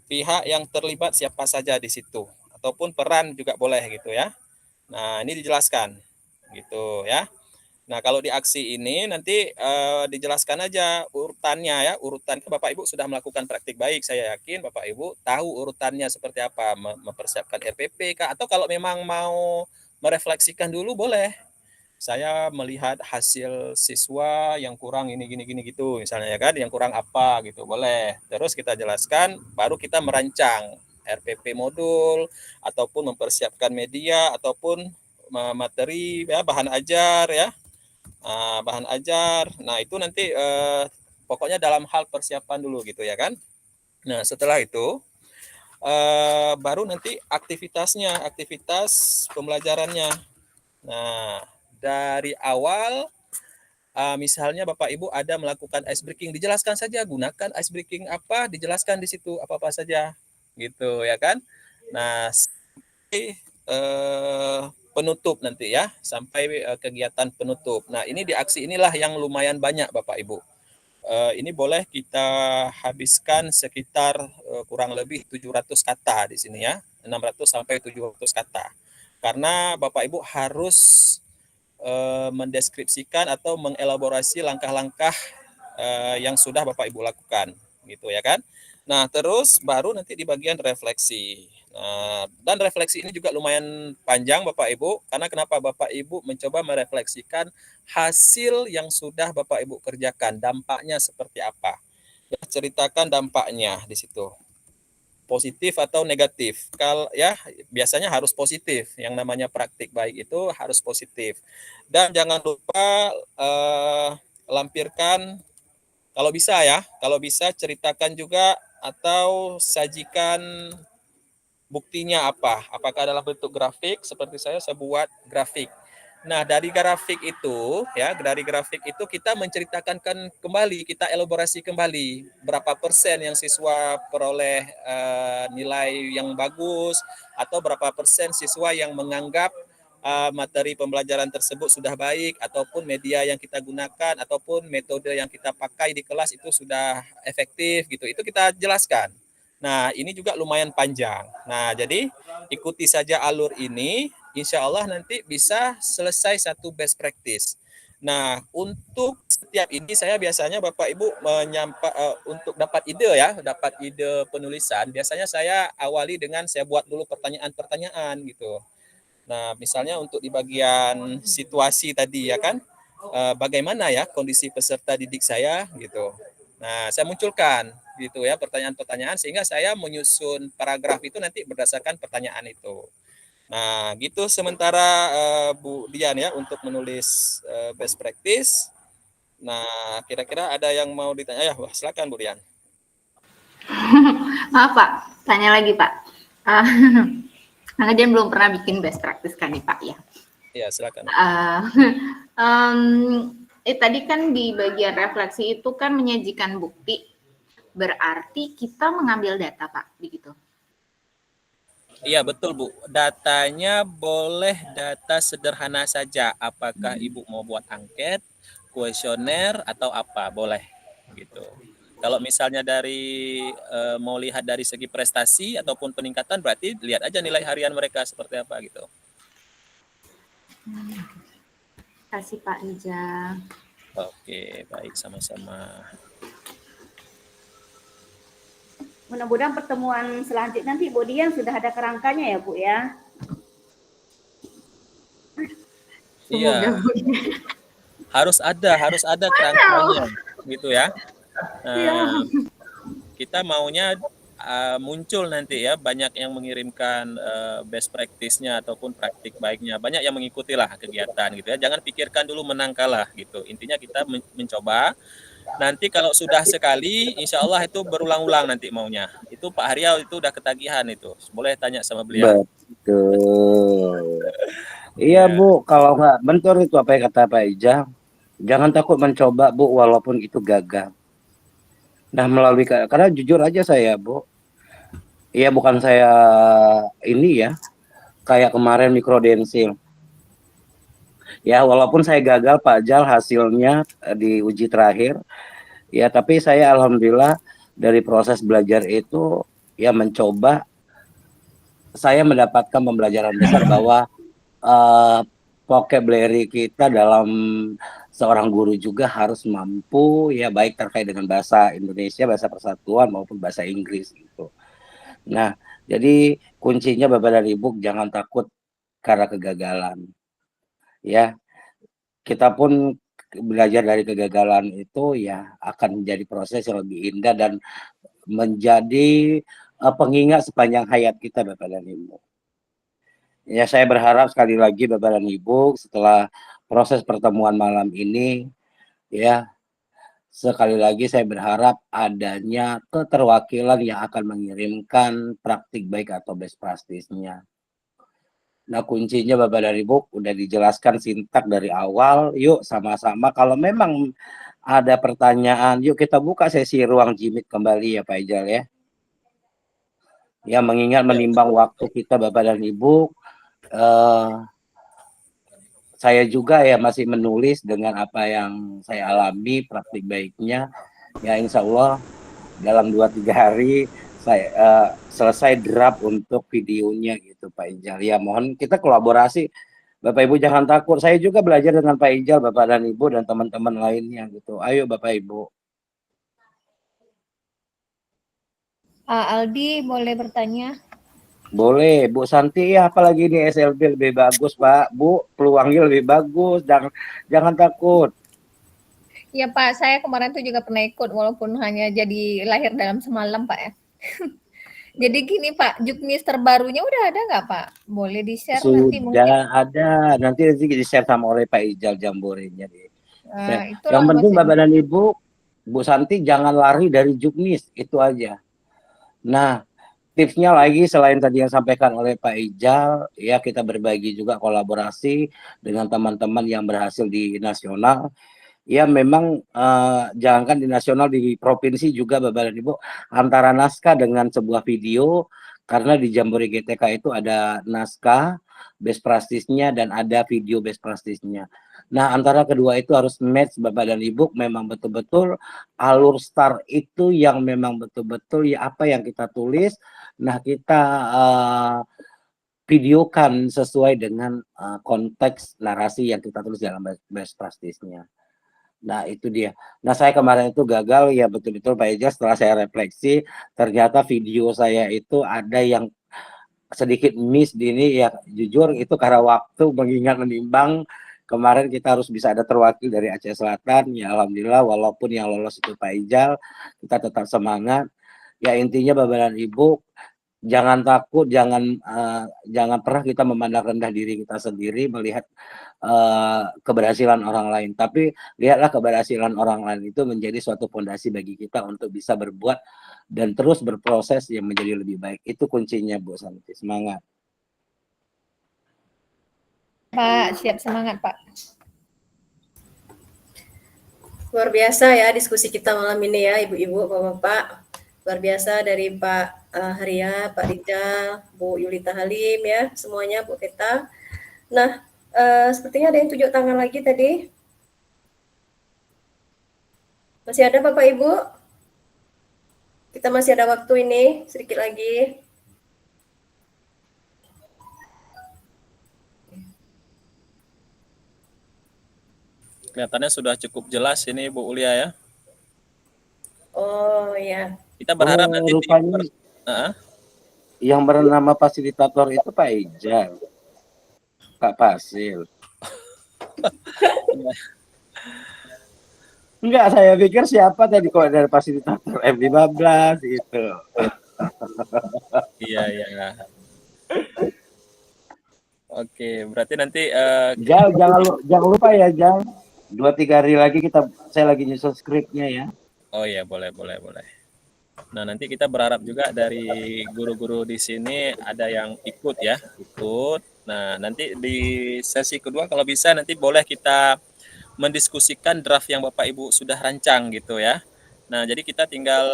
Speaker 4: Pihak yang terlibat siapa saja di situ ataupun peran juga boleh gitu ya. Nah, ini dijelaskan gitu ya. Nah, kalau di aksi ini nanti dijelaskan aja urutannya ya. Urutan Bapak Ibu sudah melakukan praktik baik, saya yakin Bapak Ibu tahu urutannya seperti apa, mempersiapkan RPP kah atau kalau memang mau merefleksikan dulu boleh. Saya melihat hasil siswa yang kurang ini gini gini gitu misalnya ya kan, yang kurang apa gitu boleh. Terus kita jelaskan baru kita merancang RPP modul ataupun mempersiapkan media ataupun materi ya bahan ajar ya. Bahan ajar. Nah, itu nanti pokoknya dalam hal persiapan dulu gitu ya kan. Nah, setelah itu baru nanti aktivitasnya, aktivitas pembelajarannya. Nah, dari awal misalnya Bapak Ibu ada melakukan ice breaking, dijelaskan saja gunakan ice breaking apa, dijelaskan di situ apa-apa saja gitu ya kan. Nah, penutup nanti ya sampai kegiatan penutup. Nah, ini di aksi inilah yang lumayan banyak Bapak Ibu. Ini boleh kita habiskan sekitar kurang lebih 700 kata di sini ya, 600 sampai 700 kata. Karena Bapak Ibu harus mendeskripsikan atau mengelaborasi langkah-langkah yang sudah Bapak Ibu lakukan gitu ya kan. Nah, terus baru nanti di bagian refleksi. Nah, dan refleksi ini juga lumayan panjang Bapak Ibu, karena kenapa Bapak Ibu mencoba merefleksikan hasil yang sudah Bapak Ibu kerjakan, dampaknya seperti apa. Ya, ceritakan dampaknya di situ. Positif atau negatif. Kalau ya biasanya harus positif. Yang namanya praktik baik itu harus positif. Dan jangan lupa lampirkan kalau bisa ya, kalau bisa ceritakan juga atau sajikan buktinya apa? Apakah dalam bentuk grafik seperti saya buat grafik. Nah, dari grafik itu kita menceritakan kembali, kita elaborasi kembali berapa persen yang siswa peroleh nilai yang bagus atau berapa persen siswa yang menganggap materi pembelajaran tersebut sudah baik ataupun media yang kita gunakan ataupun metode yang kita pakai di kelas itu sudah efektif gitu. Itu kita jelaskan. Nah, ini juga lumayan panjang. Nah, jadi ikuti saja alur ini, insya Allah nanti bisa selesai satu best practice. Nah, untuk setiap ini saya biasanya Bapak Ibu untuk dapat ide penulisan, biasanya saya awali dengan saya buat dulu pertanyaan-pertanyaan gitu. Nah, misalnya untuk di bagian situasi tadi ya kan, bagaimana ya kondisi peserta didik saya gitu. Nah, saya munculkan gitu ya pertanyaan-pertanyaan sehingga saya menyusun paragraf itu nanti berdasarkan pertanyaan itu. Nah, gitu sementara Bu Dian ya untuk menulis best practice. Nah, kira-kira ada yang mau ditanya? Ya, silakan Bu Dian.
Speaker 7: Maaf Pak, tanya lagi Pak. Karena dia belum pernah bikin best practice kan nih Pak ya.
Speaker 4: Iya, silakan.
Speaker 7: Tadi kan di bagian refleksi itu kan menyajikan bukti, berarti kita mengambil data Pak, begitu?
Speaker 4: Iya betul Bu, datanya boleh data sederhana saja, apakah Ibu mau buat angket, kuesioner atau apa, boleh gitu. Kalau misalnya dari mau lihat dari segi prestasi ataupun peningkatan, berarti lihat aja nilai harian mereka seperti apa gitu.
Speaker 7: Kasih Pak Rija.
Speaker 4: Oke, baik, sama-sama.
Speaker 2: Mudah-mudahan pertemuan selanjutnya nanti Bu Dian sudah ada kerangkanya ya Bu ya.
Speaker 4: Iya. Harus ada kerangkanya gitu ya. Kita maunya muncul nanti ya, banyak yang mengirimkan best practice-nya ataupun praktik baiknya, banyak yang mengikuti lah kegiatan gitu ya. Jangan pikirkan dulu menang kalah gitu. Intinya kita mencoba. Nanti kalau sudah sekali, insya Allah itu berulang-ulang nanti maunya. Itu Pak Haryao itu udah ketagihan itu. Boleh tanya sama beliau.
Speaker 5: Betul. Iya Bu, kalau nggak bentur itu apa yang kata Pak Ijah, jangan takut mencoba Bu, walaupun itu gagal. Nah melalui, karena jujur aja saya Bu, ya bukan saya ini ya, kayak kemarin mikrodensil. Ya, walaupun saya gagal Pak Jal hasilnya di uji terakhir, ya tapi saya alhamdulillah dari proses belajar itu ya mencoba, saya mendapatkan pembelajaran besar bahwa vocabulary kita dalam seorang guru juga harus mampu ya, baik terkait dengan bahasa Indonesia, bahasa persatuan maupun bahasa Inggris gitu. Nah, jadi kuncinya Bapak dan Ibu jangan takut karena kegagalan. Ya, kita pun belajar dari kegagalan itu ya akan menjadi proses yang lebih indah dan menjadi pengingat sepanjang hayat kita Bapak dan Ibu. Ya, saya berharap sekali lagi Bapak dan Ibu setelah proses pertemuan malam ini ya, sekali lagi saya berharap adanya keterwakilan yang akan mengirimkan praktik baik atau best practice-nya. Nah, kuncinya Bapak dan Ibu udah dijelaskan sintak dari awal. Yuk sama-sama kalau memang ada pertanyaan, yuk kita buka sesi ruang jimit kembali ya Pak Ijal ya. Ya, mengingat menimbang waktu kita Bapak dan Ibu, saya juga ya masih menulis dengan apa yang saya alami praktik baiknya. Ya insya Allah dalam 2-3 hari saya selesai draft untuk videonya gitu Pak Ijal. Ya mohon kita kolaborasi Bapak Ibu, jangan takut. Saya juga belajar dengan Pak Ijal, Bapak dan Ibu dan teman-teman lainnya gitu. Ayo Bapak Ibu.
Speaker 8: Aldi boleh bertanya?
Speaker 5: Boleh, Bu Santi ya, apalagi ini SLB lebih bagus Pak. Bu, peluangnya lebih bagus. Jangan takut.
Speaker 8: Ya Pak, saya kemarin tuh juga pernah ikut walaupun hanya jadi lahir dalam semalam Pak ya. Jadi gini Pak, juknis terbarunya udah ada nggak Pak? Boleh di-share nanti mungkin.
Speaker 5: Sudah ada, nanti di-share sama oleh Pak Ijal Jamborenya.
Speaker 8: Itu
Speaker 5: Yang penting Bapak dan Ibu, Bu Santi jangan lari dari juknis, itu aja. Nah, tipsnya lagi selain tadi yang sampaikan oleh Pak Ijal, ya kita berbagi juga kolaborasi dengan teman-teman yang berhasil di nasional. Ya memang jangankan di nasional, di provinsi juga Bapak dan Ibu, antara naskah dengan sebuah video, karena di Jambore GTK itu ada naskah best practice-nya dan ada video best practice-nya. Nah antara kedua itu harus match Bapak dan Ibu, memang betul-betul alur start itu yang memang betul-betul ya apa yang kita tulis, nah kita videokan sesuai dengan konteks narasi yang kita tulis dalam best practice-nya. Nah itu dia. Nah saya kemarin itu gagal ya betul-betul Pak Ijaz, setelah saya refleksi ternyata video saya itu ada yang sedikit miss di ini ya, jujur itu karena waktu mengingat menimbang kemarin kita harus bisa ada terwakil dari Aceh Selatan ya, alhamdulillah walaupun yang lolos itu Pak Ijal, kita tetap semangat ya. Intinya Bapak dan Ibu jangan takut, jangan pernah kita memandang rendah diri kita sendiri melihat keberhasilan orang lain, tapi lihatlah keberhasilan orang lain itu menjadi suatu fondasi bagi kita untuk bisa berbuat dan terus berproses yang menjadi lebih baik. Itu kuncinya Bu Santi, semangat.
Speaker 8: Pak, siap semangat Pak.
Speaker 1: Luar biasa ya diskusi kita malam ini ya Ibu-Ibu, Bapak-Bapak. Luar biasa dari Pak Haria, Pak Rijal, Bu Yulita Halim ya, semuanya Bu Veta. Nah, sepertinya ada yang tunjuk tangan lagi tadi. Masih ada Bapak Ibu? Kita masih ada waktu ini, sedikit lagi.
Speaker 4: Kelihatannya sudah cukup jelas ini Bu Ulia ya.
Speaker 1: Oh ya.
Speaker 4: Kita berharap nanti
Speaker 5: rupanya yang bernama fasilitator itu Pak Ijal, Pak Fasil. Enggak, saya pikir siapa tadi kok dari fasilitator F15 itu.
Speaker 4: Iya. Oke, berarti nanti
Speaker 5: Jal, jangan lupa ya Jal. 2-3 hari lagi saya lagi nyusun skripnya ya.
Speaker 4: Oh iya, boleh. Nah, nanti kita berharap juga dari guru-guru di sini ada yang ikut. Nah, nanti di sesi kedua kalau bisa nanti boleh kita mendiskusikan draft yang Bapak Ibu sudah rancang gitu ya. Nah, jadi kita tinggal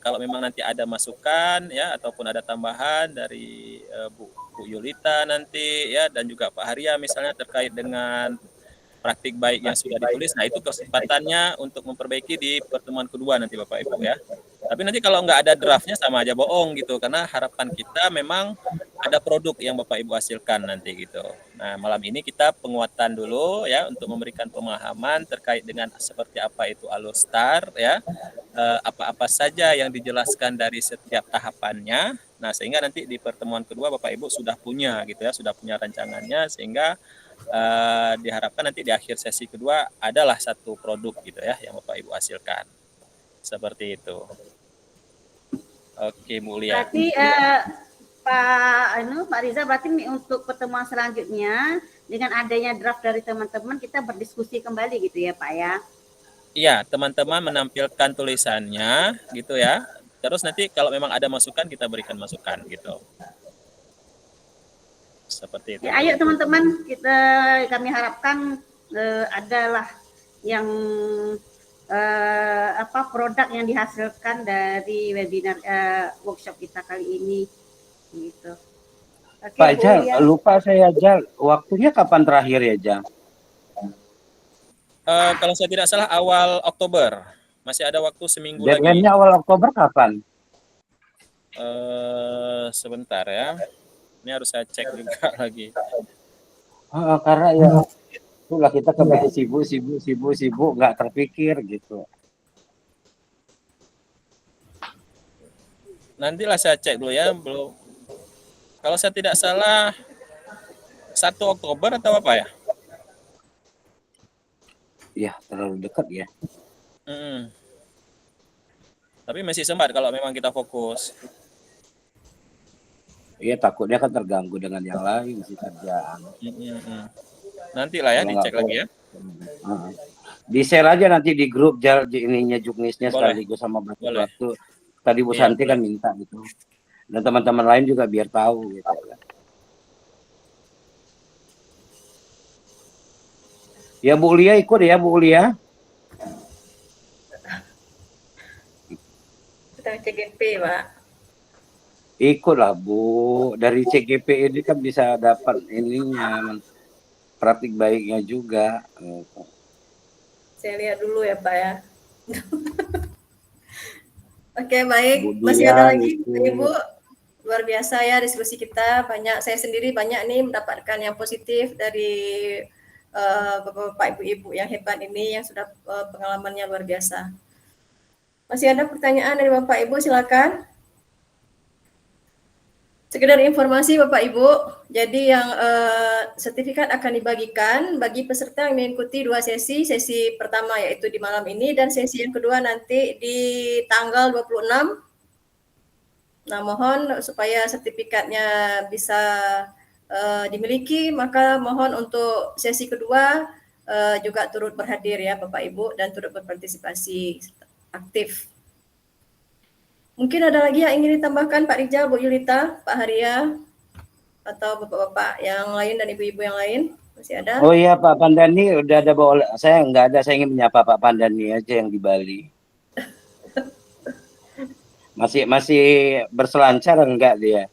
Speaker 4: kalau memang nanti ada masukan ya ataupun ada tambahan dari Bu Yulita nanti ya, dan juga Pak Haria misalnya terkait dengan praktik baik yang sudah ditulis. Nah, itu kesempatannya untuk memperbaiki di pertemuan kedua nanti Bapak Ibu ya. Tapi nanti kalau nggak ada draftnya sama aja bohong gitu, karena harapan kita memang ada produk yang Bapak Ibu hasilkan nanti gitu. Nah, malam ini kita penguatan dulu ya untuk memberikan pemahaman terkait dengan seperti apa itu alur STAR ya, apa-apa saja yang dijelaskan dari setiap tahapannya. Nah, sehingga nanti di pertemuan kedua Bapak Ibu sudah punya gitu ya, sudah punya rancangannya, sehingga diharapkan nanti di akhir sesi kedua adalah satu produk gitu ya yang Bapak Ibu hasilkan. Seperti itu. Oke, Bu Lia.
Speaker 2: Berarti Pak Riza, berarti untuk pertemuan selanjutnya dengan adanya draft dari teman-teman kita berdiskusi kembali gitu ya Pak ya?
Speaker 4: Iya, teman-teman menampilkan tulisannya gitu ya. Terus nanti kalau memang ada masukan kita berikan masukan gitu. Seperti itu.
Speaker 2: Ya, ayo teman-teman, kami harapkan adalah yang produk yang dihasilkan dari webinar workshop kita kali ini gitu. Oke,
Speaker 5: Pak
Speaker 2: Bu
Speaker 5: Jal,
Speaker 2: Lia.
Speaker 5: lupa saya Jal, waktunya kapan terakhir ya Jal?
Speaker 4: Kalau saya tidak salah awal Oktober, masih ada waktu seminggu lagi.
Speaker 5: Deadline-nya awal Oktober kapan?
Speaker 4: Sebentar ya, ini harus saya cek juga lagi.
Speaker 5: Karena ya itulah kita kembali sibuk nggak terpikir gitu.
Speaker 4: Nantilah saya cek dulu ya, belum. Kalau saya tidak salah 1 Oktober atau apa ya?
Speaker 5: Ya terlalu dekat ya.
Speaker 4: Tapi masih sempat kalau memang kita fokus.
Speaker 5: Iya takutnya kan terganggu dengan yang lain sih kerjaan.
Speaker 4: Nantilah ya dicek lagi ya.
Speaker 5: Di share aja nanti di grup Jal ininya juknisnya
Speaker 4: Boleh.
Speaker 5: sekaligus sama
Speaker 4: Boleh.
Speaker 5: waktu. Tadi Bu
Speaker 4: Iya,
Speaker 5: Santi kan minta gitu. Dan teman-teman lain juga biar tahu gitu. Ya Bu Lia ikut ya Bu Lia.
Speaker 1: Kita CGP, Pak.
Speaker 5: Ikutlah Bu. Dari CGP ini kan bisa dapat ininya praktik baiknya juga.
Speaker 1: Saya lihat dulu ya, Pak ya. Oke, baik.
Speaker 5: Bu
Speaker 1: Masih
Speaker 5: Dia
Speaker 1: ada lagi,
Speaker 5: itu.
Speaker 1: Ibu. Luar biasa ya diskusi kita. Banyak, saya sendiri banyak nih mendapatkan yang positif dari Bapak Ibu-Ibu yang hebat ini yang sudah pengalamannya luar biasa. Masih ada pertanyaan dari Bapak Ibu, silakan. Sekedar informasi Bapak Ibu, jadi yang sertifikat akan dibagikan bagi peserta yang mengikuti 2 sesi. Sesi pertama yaitu di malam ini dan sesi yang kedua nanti di tanggal 26. Nah, mohon supaya sertifikatnya bisa dimiliki, maka mohon untuk sesi kedua juga turut berhadir ya Bapak Ibu dan turut berpartisipasi aktif. Mungkin ada lagi yang ingin ditambahkan Pak Rijal, Bu Yulita, Pak Haria, atau bapak-bapak yang lain dan ibu-ibu yang lain? Masih ada?
Speaker 5: Oh iya Pak Pandani udah ada bawa, saya nggak ada, saya ingin menyapa Pak Pandani aja yang di Bali. Masih berselancar enggak dia?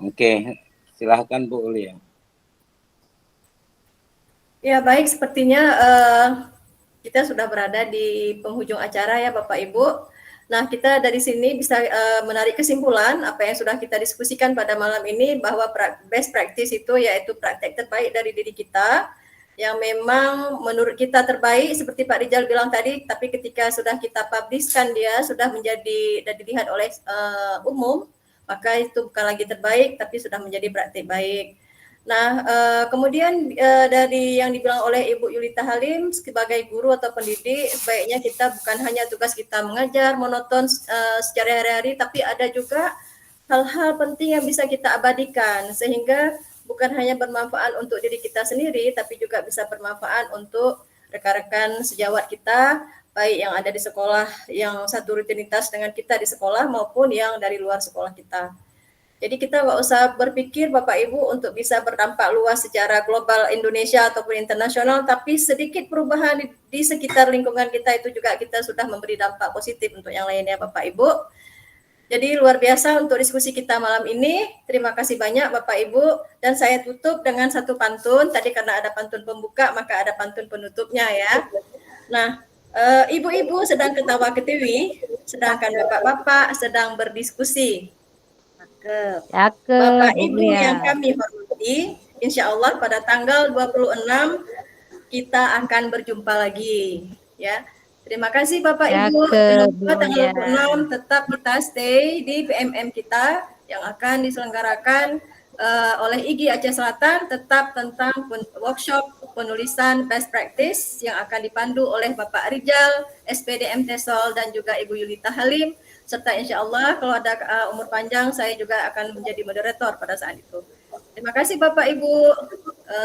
Speaker 5: Oke, silahkan Bu Uli.
Speaker 1: Ya baik, sepertinya kita sudah berada di penghujung acara ya Bapak Ibu. Nah, kita dari sini bisa menarik kesimpulan apa yang sudah kita diskusikan pada malam ini, bahwa best practice itu yaitu praktek terbaik dari diri kita yang memang menurut kita terbaik seperti Pak Rijal bilang tadi, tapi ketika sudah kita publishkan dia sudah menjadi dan dilihat oleh umum, maka itu bukan lagi terbaik tapi sudah menjadi praktek baik. Nah, kemudian dari yang dibilang oleh Ibu Yulita Halim sebagai guru atau pendidik, sebaiknya kita bukan hanya tugas kita mengajar monoton secara hari-hari, tapi ada juga hal-hal penting yang bisa kita abadikan sehingga bukan hanya bermanfaat untuk diri kita sendiri, tapi juga bisa bermanfaat untuk rekan-rekan sejawat kita, baik yang ada di sekolah yang satu rutinitas dengan kita di sekolah maupun yang dari luar sekolah kita. Jadi kita nggak usah berpikir Bapak Ibu untuk bisa berdampak luas secara global Indonesia ataupun internasional, tapi sedikit perubahan di sekitar lingkungan kita itu juga kita sudah memberi dampak positif untuk yang lainnya Bapak Ibu. Jadi luar biasa untuk diskusi kita malam ini. Terima kasih banyak Bapak Ibu. Dan saya tutup dengan satu pantun. Tadi karena ada pantun pembuka, maka ada pantun penutupnya ya. Nah, ibu-ibu sedang ketawa ketiwi, sedangkan bapak-bapak sedang berdiskusi. Bapak Ibu yang kami hormati, insya Allah pada tanggal 26 kita akan berjumpa lagi. Ya. Terima kasih Bapak Ibu. Jangan lupa tanggal 26 tetap kita stay di PMM kita yang akan diselenggarakan oleh IGI Aceh Selatan, tetap tentang workshop penulisan best practice yang akan dipandu oleh Bapak Rijal, SPD MTSOL dan juga Ibu Yulita Halim, serta insya Allah kalau ada umur panjang saya juga akan menjadi moderator pada saat itu. Terima kasih Bapak Ibu.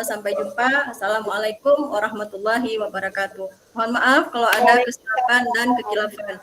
Speaker 1: Sampai jumpa. Assalamualaikum warahmatullahi wabarakatuh. Mohon maaf kalau ada kesilapan dan kekilafan.